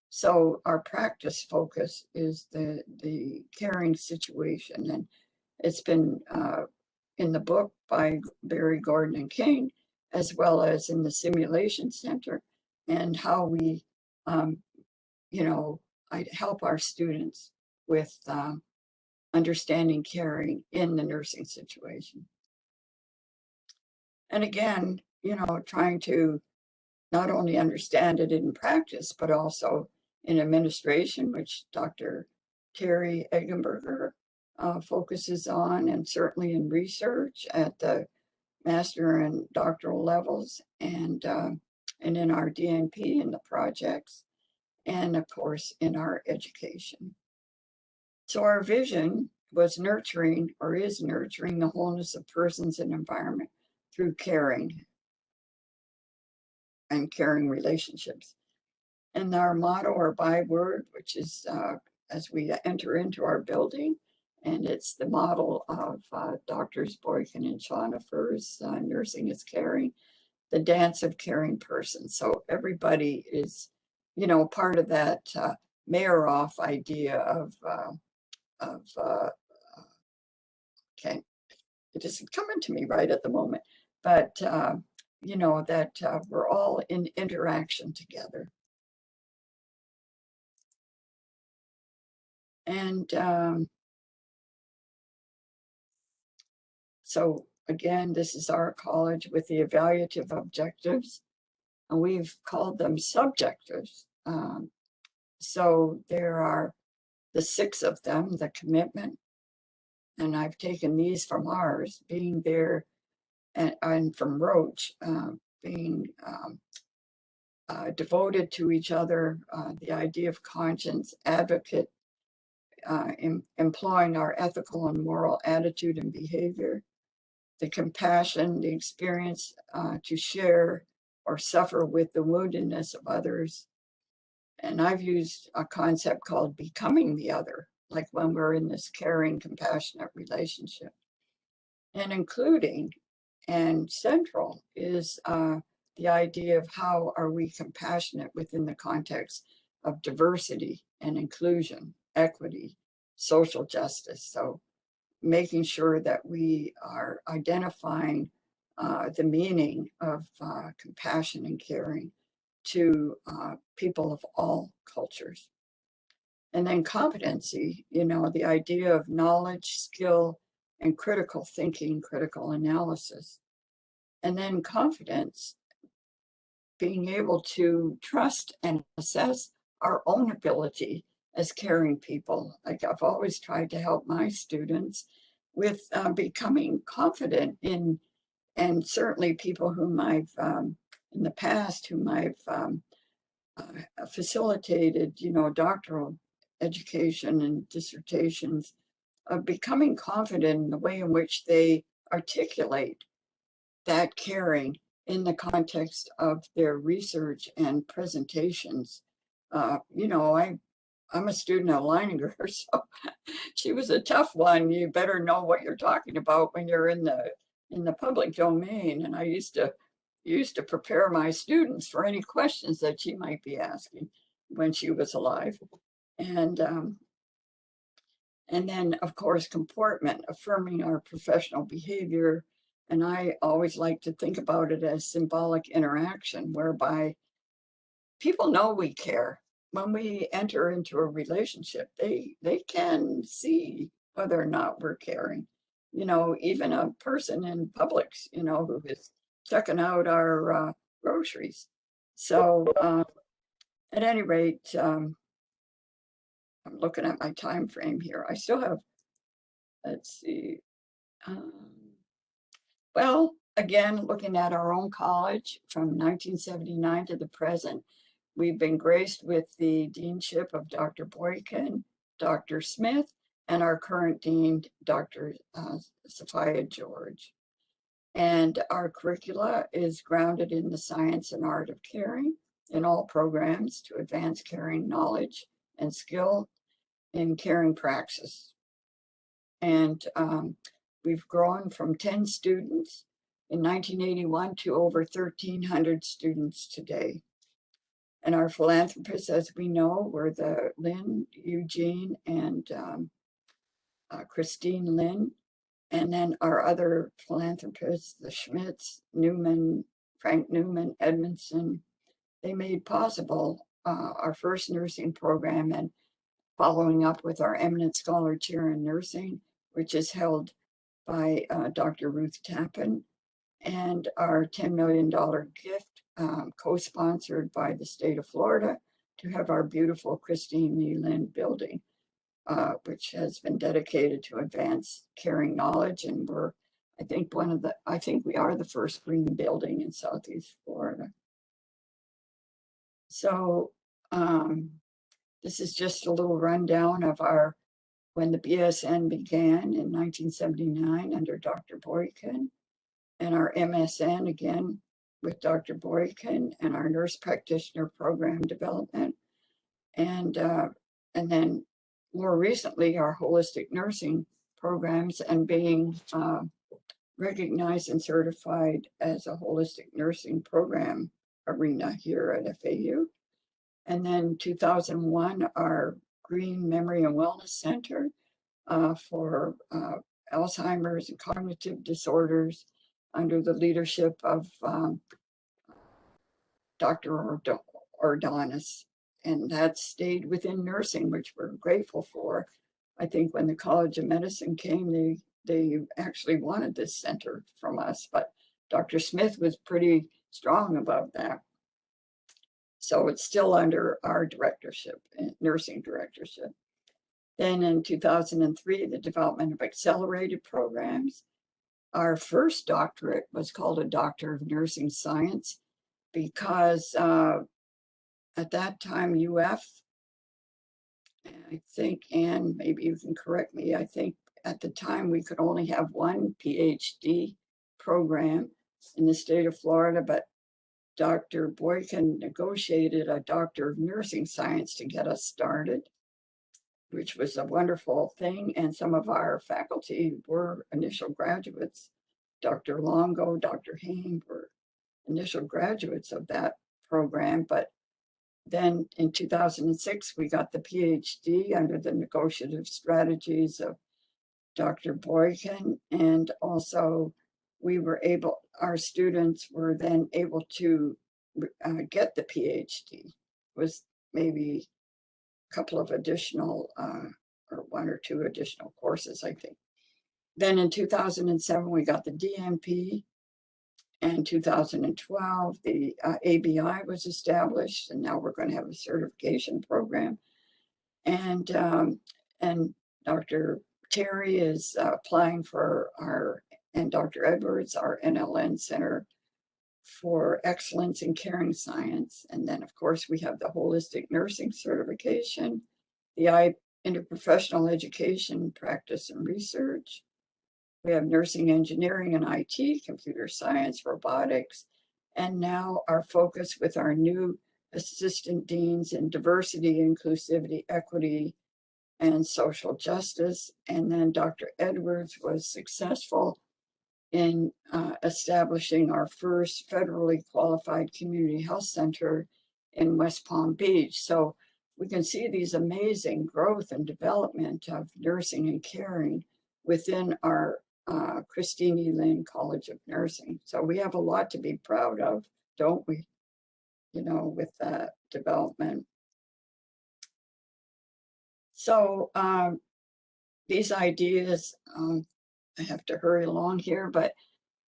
so our practice focus is the caring situation. And it's been in the book by Berry, Gordon, and King, as well as in the Simulation Center, and how we, I help our students with understanding caring in the nursing situation. And again, trying to not only understand it in practice, but also in administration, which Dr. Terry Eggenberger focuses on, and certainly in research at the master and doctoral levels, and in our DNP in the projects, and of course in our education. So our vision was nurturing, or is nurturing, the wholeness of persons and environment through caring and caring relationships. And our motto or byword, which is as we enter into our building, and it's the model of Doctors Boykin and Schoenhofer's Nursing is Caring, the dance of caring persons. So everybody is, part of that Mayeroff idea of okay, it isn't coming to me right at the moment, but that we're all in interaction together. And so again, this is our college with the evaluative objectives, and we've called them subjectives. So there are the 6 of them: the commitment, and I've taken these from ours, being there, and from Roche, being devoted to each other, the idea of conscience, advocate, employing our ethical and moral attitude and behavior, the compassion, the experience to share or suffer with the woundedness of others. And I've used a concept called becoming the other, like when we're in this caring, compassionate relationship. And including and central is the idea of how are we compassionate within the context of diversity and inclusion, equity, social justice. So making sure that we are identifying the meaning of compassion and caring to people of all cultures. And then competency, the idea of knowledge, skill, and critical thinking, critical analysis. And then confidence, being able to trust and assess our own ability as caring people. Like I've always tried to help my students with becoming confident in, and certainly people whom I've, in the past, whom I've facilitated, doctoral education and dissertations, of becoming confident in the way in which they articulate that caring in the context of their research and presentations. I'm a student of Leininger, so she was a tough one. You better know what you're talking about when you're in the public domain. And I used to prepare my students for any questions that she might be asking when she was alive. And then, of course, comportment, affirming our professional behavior. And I always like to think about it as symbolic interaction, whereby people know we care. When we enter into a relationship, they can see whether or not we're caring. Even a person in Publix, who is checking out our groceries. So at any rate, I'm looking at my time frame here. I still have, let's see. Well, again, looking at our own college from 1979 to the present, we've been graced with the deanship of Dr. Boykin, Dr. Smith, and our current dean, Dr. Sophia George. And our curricula is grounded in the science and art of caring in all programs to advance caring knowledge and skill in caring praxis. And we've grown from 10 students in 1981 to over 1,300 students today. And our philanthropists, as we know, were the Lynn, Eugene, and Christine Lynn. And then our other philanthropists, the Schmitz, Newman, Frank Newman, Edmondson, they made possible our first nursing program and following up with our eminent scholar chair in nursing, which is held by Dr. Ruth Tappan, and our $10 million gift co-sponsored by the state of Florida to have our beautiful Christine E. Lynn building, which has been dedicated to advance caring knowledge. And we're, I think we are the first green building in Southeast Florida. So this is just a little rundown of when the BSN began in 1979 under Dr. Boykin, and our MSN again with Dr. Boykin, and our nurse practitioner program development. And then more recently, our holistic nursing programs and being recognized and certified as a holistic nursing program arena here at FAU. And then 2001, our Green Memory and Wellness Center for Alzheimer's and cognitive disorders under the leadership of Dr. Ordonis. And that stayed within nursing, which we're grateful for. I think when the College of Medicine came, they actually wanted this center from us, but Dr. Smith was pretty strong about that. So it's still under our directorship, nursing directorship. Then in 2003, the development of accelerated programs. Our first doctorate was called a Doctor of Nursing Science because at that time, UF, I think, Anne, maybe you can correct me, I think at the time we could only have one PhD program in the state of Florida, but Dr. Boykin negotiated a Doctor of Nursing Science to get us started, which was a wonderful thing. And some of our faculty were initial graduates. Dr. Longo, Dr. Haim were initial graduates of that program. But then in 2006, we got the PhD under the negotiative strategies of Dr. Boykin. And also our students were then able to get the PhD. It was maybe a couple of additional, or one or two additional courses, I think. Then in 2007, we got the DNP. And 2012, the ABI was established, and now we're going to have a certification program. And Dr. Terry is applying for and Dr. Edwards, our NLN Center for Excellence in Caring Science. And then, of course, we have the Holistic Nursing Certification, the Interprofessional Education, Practice, and Research. We have nursing engineering and IT, computer science, robotics, and now our focus with our new assistant deans in diversity, inclusivity, equity, and social justice. And then Dr. Edwards was successful in establishing our first federally qualified community health center in West Palm Beach. So we can see these amazing growth and development of nursing and caring within our Christine E. Lynn College of Nursing. So we have a lot to be proud of, don't we? You know, with that development. So these ideas, I have to hurry along here, but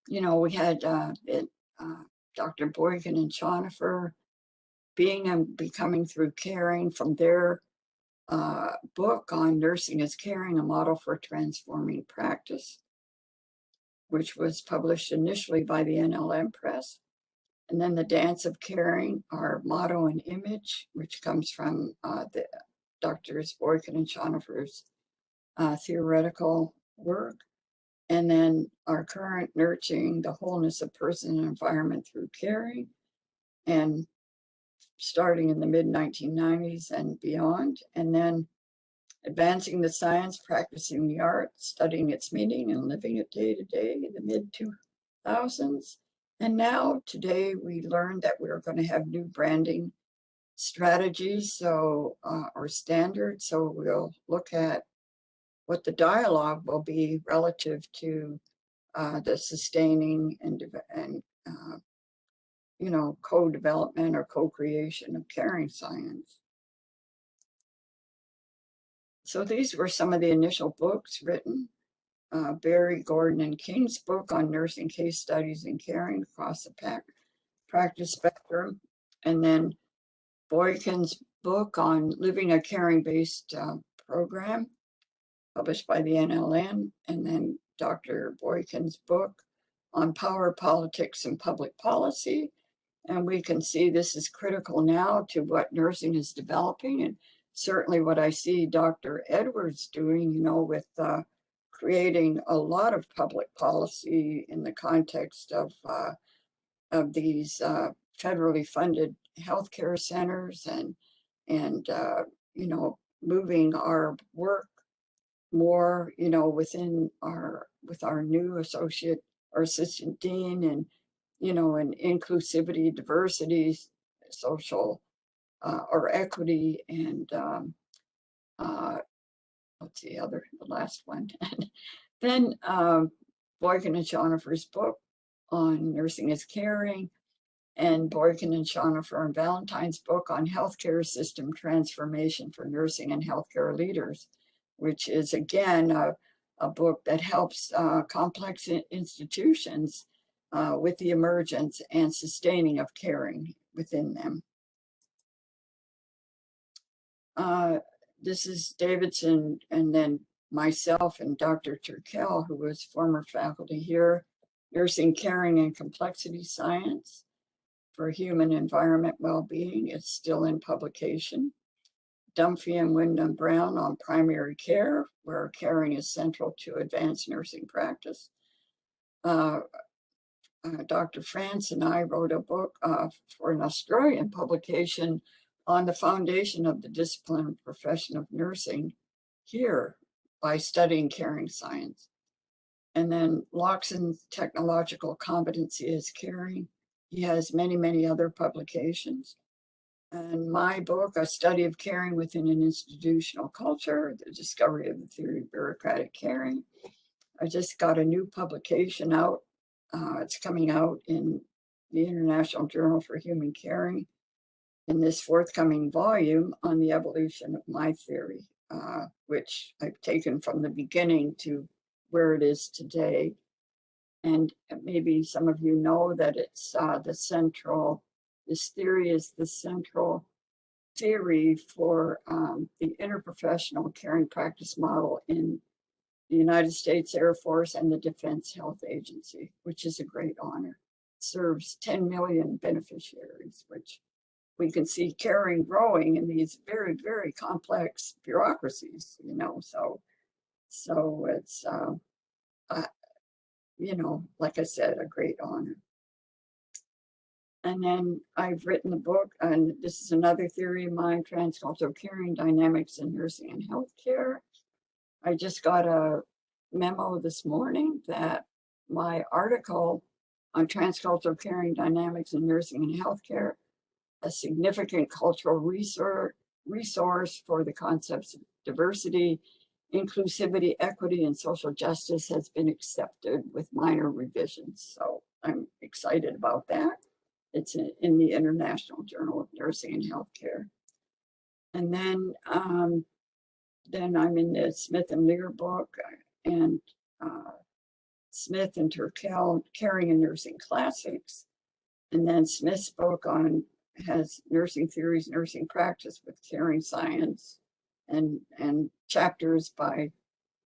you know, we had Dr. Boykin and Schonifer Being and Becoming Through Caring, from their book on Nursing as Caring, a Model for Transforming Practice, which was published initially by the NLM Press. And then The Dance of Caring, our motto and image, which comes from the Drs. Boykin and Schonhofer's theoretical work. And then our current Nurturing the Wholeness of Person and Environment Through Caring, and starting in the mid-1990s and beyond. And then Advancing the Science, Practicing the Art, Studying Its Meaning and Living It Day to Day in the mid-2000s. And now today we learned that we're going to have new branding strategies, so or standards. So we'll look at what the dialogue will be relative to the sustaining and co-development or co-creation of caring science. So these were some of the initial books written. Barry, Gordon, and King's book on nursing case studies and caring across the practice spectrum, and then Boykin's book on living a caring-based program, published by the NLN, and then Dr. Boykin's book on power, politics, and public policy. And we can see this is critical now to what nursing is developing, and certainly what I see Dr. Edwards doing, with creating a lot of public policy in the context of these federally funded healthcare centers, and moving our work more, with our new associate or assistant dean, and and inclusivity, diversity, social or equity, and what's the last one? Then Boykin and Schonhofer's book on Nursing as Caring, and Boykin and Schonhofer and Valentine's book on healthcare system transformation for nursing and healthcare leaders, which is again a book that helps complex institutions with the emergence and sustaining of caring within them. This is Davidson, and then myself and Dr. Turkel, who was former faculty here, Nursing, Caring, and Complexity Science for Human Environment Well-Being. It's still in publication. Dunphy and Wyndham Brown on Primary Care, where caring is central to advanced nursing practice. Dr. France and I wrote a book for an Australian publication on the foundation of the discipline and profession of nursing here by studying caring science. And then Loxon's Technological Competency as Caring. He has many, many other publications. And my book, A Study of Caring Within an Institutional Culture, The Discovery of the Theory of Bureaucratic Caring. I just got a new publication out. It's coming out in the International Journal for Human Caring in this forthcoming volume on the evolution of my theory, which I've taken from the beginning to where it is today. And maybe some of you know that it's this theory is the central theory for the interprofessional caring practice model in the United States Air Force and the Defense Health Agency, which is a great honor. It serves 10 million beneficiaries, which we can see caring growing in these very, very complex bureaucracies, so it's, like I said, a great honor. And then I've written a book, and this is another theory of mine, transcultural caring, dynamics in nursing and healthcare. I just got a memo this morning that my article on transcultural caring, dynamics in nursing and healthcare, a significant cultural resource for the concepts of diversity, inclusivity, equity, and social justice, has been accepted with minor revisions. So I'm excited about that. It's in the International Journal of Nursing and Healthcare. And then I'm in the Smith and Lear book, and Smith and Turkel, Caring and Nursing Classics. And then Smith's book on has nursing theories, nursing practice with caring science, and chapters by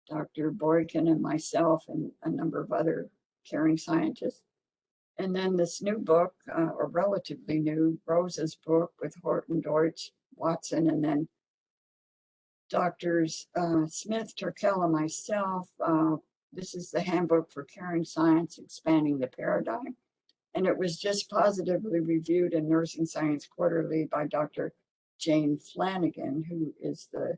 Dr. Boykin and myself and a number of other caring scientists. And then this new book, or relatively new, Rose's book with Horton, Deutsch, Watson, and then Doctors Smith, Turkel, and myself. This is the Handbook for Caring Science, Expanding the Paradigm. And it was just positively reviewed in Nursing Science Quarterly by Dr. Jane Flanagan, who is I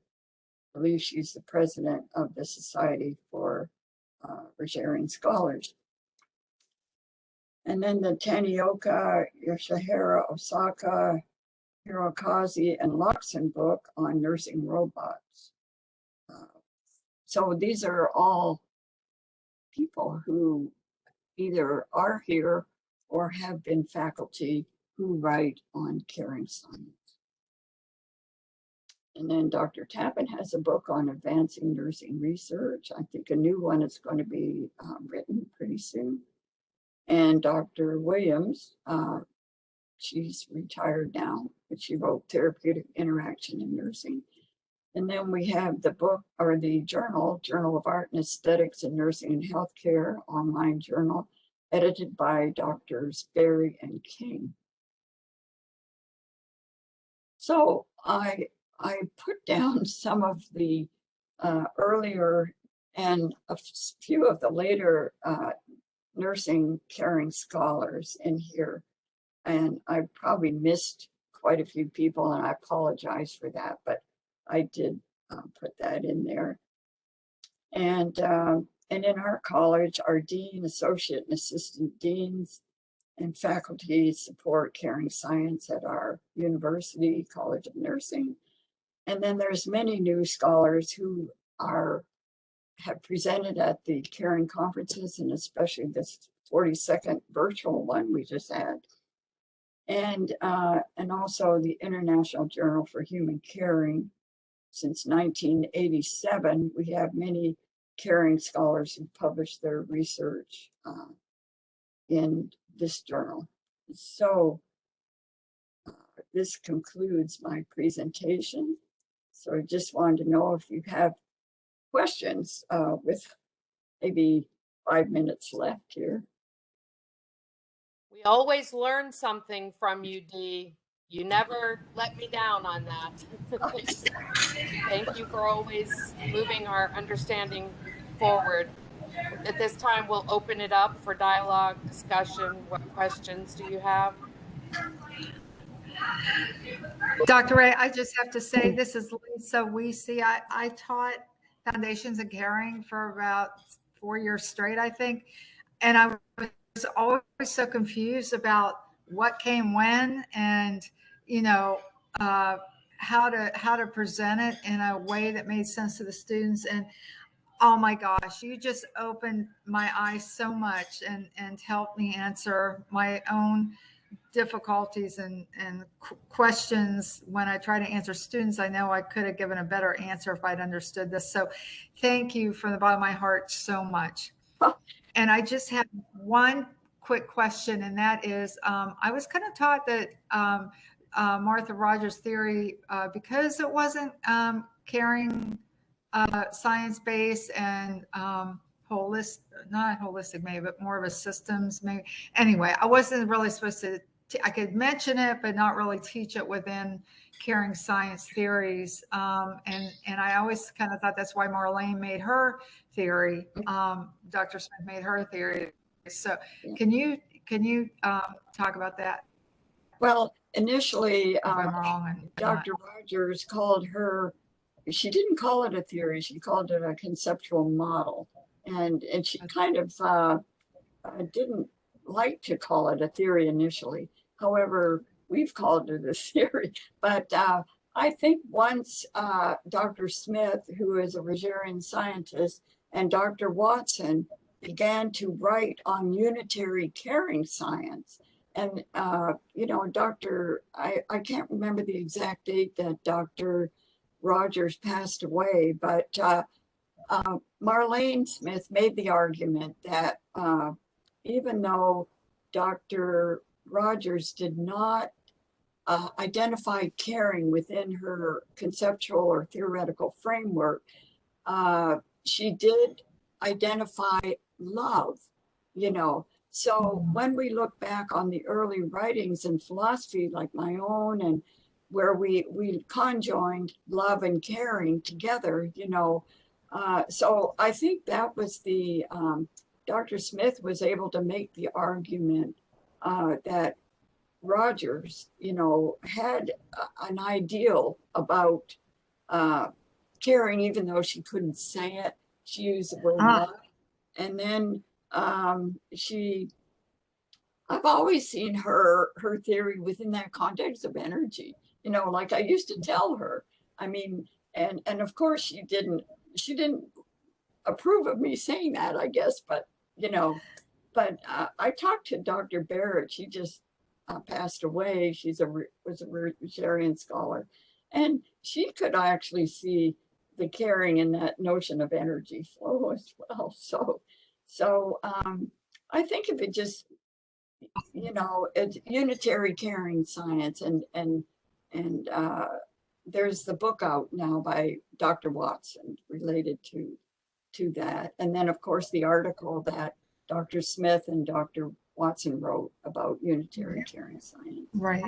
believe she's the president of the Society for Rogerian Scholars. And then the Tanioka, Yoshihara, Osaka, Hirokazu, and Luxon book on nursing robots. So these are all people who either are here or have been faculty who write on caring science. And then Dr. Tappan has a book on advancing nursing research. I think a new one is going to be written pretty soon. And Dr. Williams, she's retired now, but she wrote Therapeutic Interaction in Nursing. And then we have the book, or the Journal of Art and Aesthetics in Nursing and Healthcare, online journal, edited by Drs. Berry and King. So I put down some of the earlier and a few of the later nursing caring scholars in here. And I probably missed quite a few people, and I apologize for that, but I did put that in there. And in our college, our dean, associate, and assistant deans and faculty support caring science at our university, College of Nursing. And then there's many new scholars who have presented at the caring conferences, and especially this 42nd virtual one we just had. And also the International Journal for Human Caring. Since 1987, we have many caring scholars who published their research in this journal. So this concludes my presentation. So I just wanted to know if you have questions with maybe 5 minutes left here. We always learn something from you, Dee. You never let me down on that. Thank you for always moving our understanding forward. At this time, we'll open it up for dialogue, discussion. What questions do you have? Dr. Ray, I just have to say, this is Lisa Weesey. I taught Foundations of Caring for about 4 years straight, I think. And I was always so confused about what came when, and, you know, how to present it in a way that made sense to the students. And oh my gosh, you just opened my eyes so much and helped me answer my own difficulties and questions when I try to answer students. I know I could have given a better answer if I'd understood this. So thank you from the bottom of my heart so much. And I just have one quick question, and that is, I was kind of taught that Martha Rogers' theory, because it wasn't caring science-based and holistic, not holistic maybe, but more of a systems maybe. Anyway, I wasn't really supposed to, I could mention it, but not really teach it within caring science theories. And I always kind of thought that's why Marlene made her theory. Dr. Smith made her theory. So can you talk about that? Well, initially, If I'm wrong, Dr. Rogers called her, she didn't call it a theory, she called it a conceptual model. And she kind of didn't like to call it a theory initially. However, we've called it a theory. But I think once Dr. Smith, who is a Rogerian scientist, and Dr. Watson began to write on unitary caring science, and, you know, I can't remember the exact date that Dr. Rogers passed away, but Marlene Smith made the argument that even though Dr. Rogers did not identified caring within her conceptual or theoretical framework, she did identify love, you know. So when we look back on the early writings in philosophy, like my own, and where we conjoined love and caring together, you know, so I think that was the Dr. Smith was able to make the argument that Rogers, you know, had an ideal about caring, even though she couldn't say it. She used the word love. And then I've always seen her theory within that context of energy. You know, like I used to tell her. I mean, and of course she didn't approve of me saying that, I guess, but you know, but I talked to Dr. Barrett. She just passed away. She's was a Rogerian scholar, and she could actually see the caring in that notion of energy flow as well. So I think of it just, you know, it's unitary caring science, and there's the book out now by Dr. Watson related to that, and then of course the article that Dr. Smith and Dr. Watson wrote about unitary caring science. Right.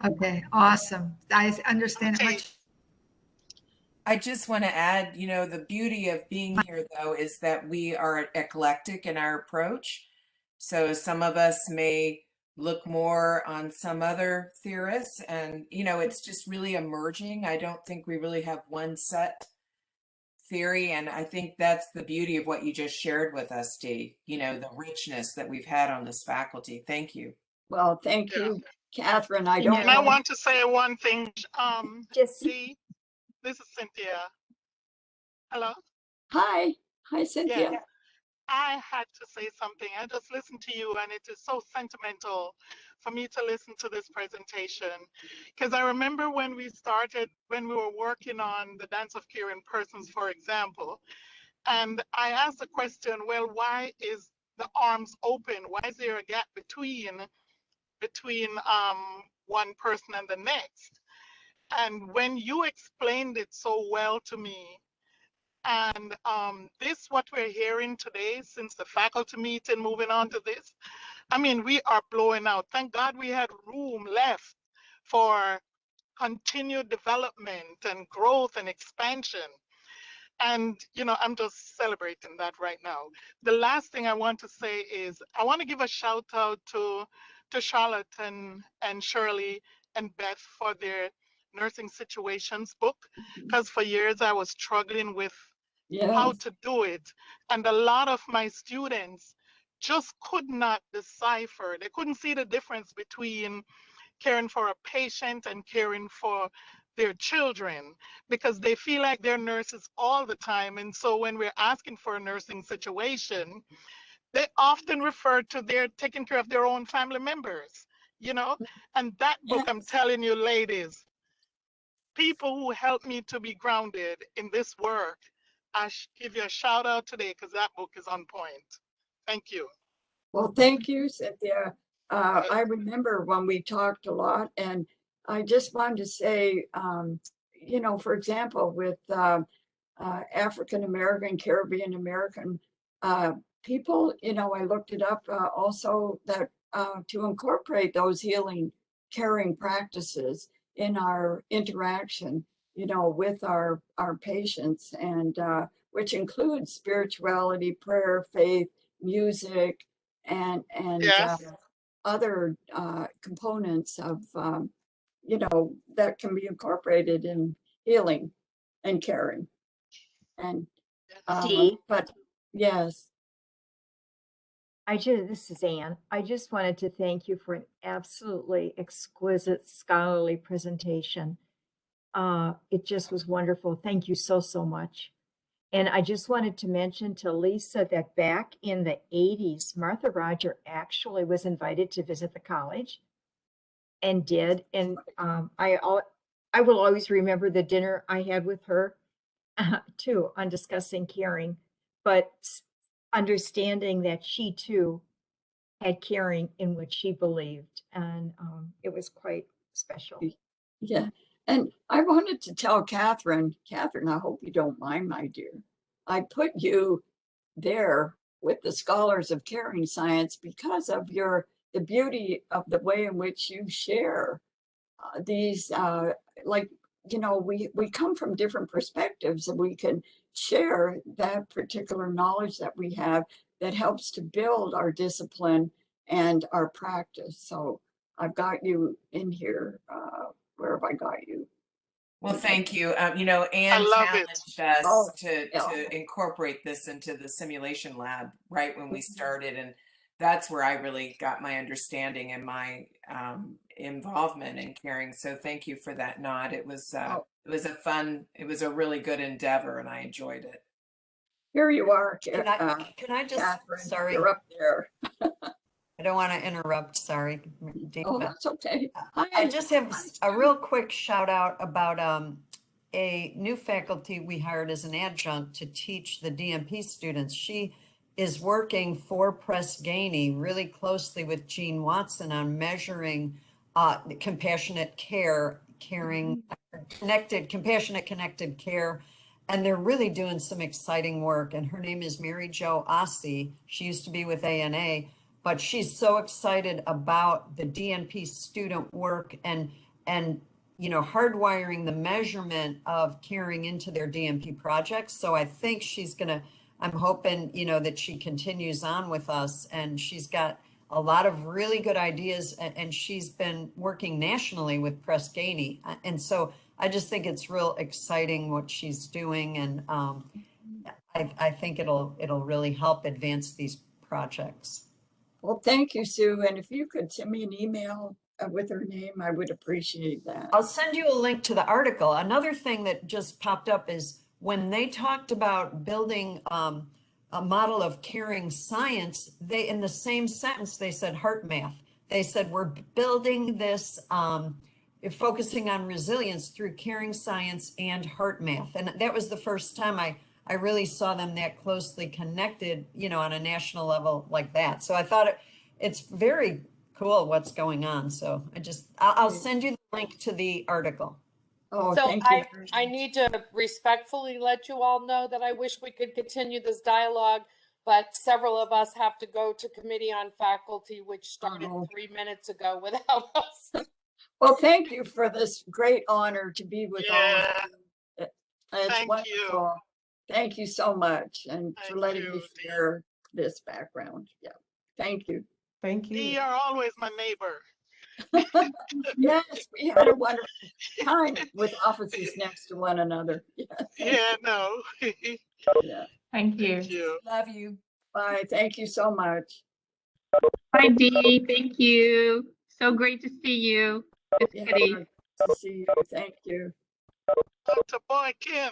Okay. Awesome. I understand it much. I just want to add, you know, the beauty of being here, though, is that we are eclectic in our approach. So some of us may look more on some other theorists, and, you know, it's just really emerging. I don't think we really have one set theory. And I think that's the beauty of what you just shared with us, Dee, you know, the richness that we've had on this faculty. Thank you. Well, thank you, Catherine. I don't And I know. want to say one thing, Just Dee, this is Cynthia. Hello? Hi, Cynthia. Yeah, I had to say something. I just listened to you, and it is so sentimental for me to listen to this presentation. Because I remember when we were working on the Dance of Caring Persons, for example, and I asked the question, well, why is the arms open? Why is there a gap between one person and the next? And when you explained it so well to me, and this, what we're hearing today, since the faculty meeting, moving on to this, I mean, we are blowing out. Thank God we had room left for continued development and growth and expansion. And, you know, I'm just celebrating that right now. The last thing I want to say is I want to give a shout out to Charlotte and Shirley and Beth for their nursing situations book, because for years I was struggling with how Yes. to do it. And a lot of my students just could not decipher. They couldn't see the difference between caring for a patient and caring for their children, because they feel like they're nurses all the time. And so when we're asking for a nursing situation, they often refer to their taking care of their own family members, you know? And that book, I'm telling you, ladies, people who helped me to be grounded in this work, I give you a shout out today because that book is on point. Thank you. Well, thank you, Cynthia. I remember when we talked a lot, and I just wanted to say, you know, for example, with African American, Caribbean American people, you know, I looked it up also that to incorporate those healing, caring practices in our interaction, you know, with our patients, and which includes spirituality, prayer, faith, music, and Yes. other components of, you know, that can be incorporated in healing and caring. And Dee, but yes, this is Anne. I just wanted to thank you for an absolutely exquisite scholarly presentation. It just was wonderful. Thank you so, so much. And I just wanted to mention to Lisa that back in the 80s, Martha Roger actually was invited to visit the college and did. And I will always remember the dinner I had with her too on discussing caring, but understanding that she too had caring in what she believed. And it was quite special. Yeah. And I wanted to tell Catherine, I hope you don't mind, my dear. I put you there with the scholars of caring science because of the beauty of the way in which you share these, like, we come from different perspectives and we can share that particular knowledge that we have that helps to build our discipline and our practice. So I've got you in here. Where have I got you? Well, thank you. I Anne love it. challenged us Oh, to yeah. incorporate this into the simulation lab right when we started, and that's where I really got my understanding and my involvement in caring. So thank you for that nod. It was Oh, it was a really good endeavor, and I enjoyed it. here you are, Can I just, Catherine. sorry, You're up there. I don't want to interrupt, sorry, Oh, Dina. that's okay. I just have a real quick shout out about a new faculty we hired as an adjunct to teach the DMP students. She is working for Press Ganey really closely with Jean Watson on measuring compassionate care, compassionate connected care. And they're really doing some exciting work. And her name is Mary Jo Ossie. She used to be with ANA, but she's so excited about the DNP student work and hardwiring the measurement of caring into their DNP projects. So I think I'm hoping, that she continues on with us, and she's got a lot of really good ideas, and she's been working nationally with Press Ganey. And so I just think it's real exciting what she's doing. And I think it'll really help advance these projects. Well, thank you, Sue. And if you could send me an email with her name, I would appreciate that. I'll send you a link to the article. Another thing that just popped up is when they talked about building a model of caring science, they, in the same sentence, they said heart math. They said, we're building this, focusing on resilience through caring science and heart math. And that was the first time I really saw them that closely connected, on a national level like that. So I thought it's very cool what's going on. So I'll send you the link to the article. Oh, So thank you. I need to respectfully let you all know that I wish we could continue this dialogue, but several of us have to go to Committee on Faculty, which started 3 minutes ago without us. Well, thank you for this great honor to be with all of you. It's Thank wonderful. Thank you so much, and for letting me you, share this background. Yeah, thank you. Thank you. You're always my neighbor. Yes, we had a wonderful time with offices next to one another. Yeah. Yeah, no. Yeah. Thank you. Thank you. Love you. Bye. Thank you so much. Bye, Dee. Thank you. So great to see you. It's Yeah, Kitty. good to see you. Thank you. Dr. Boy Kim.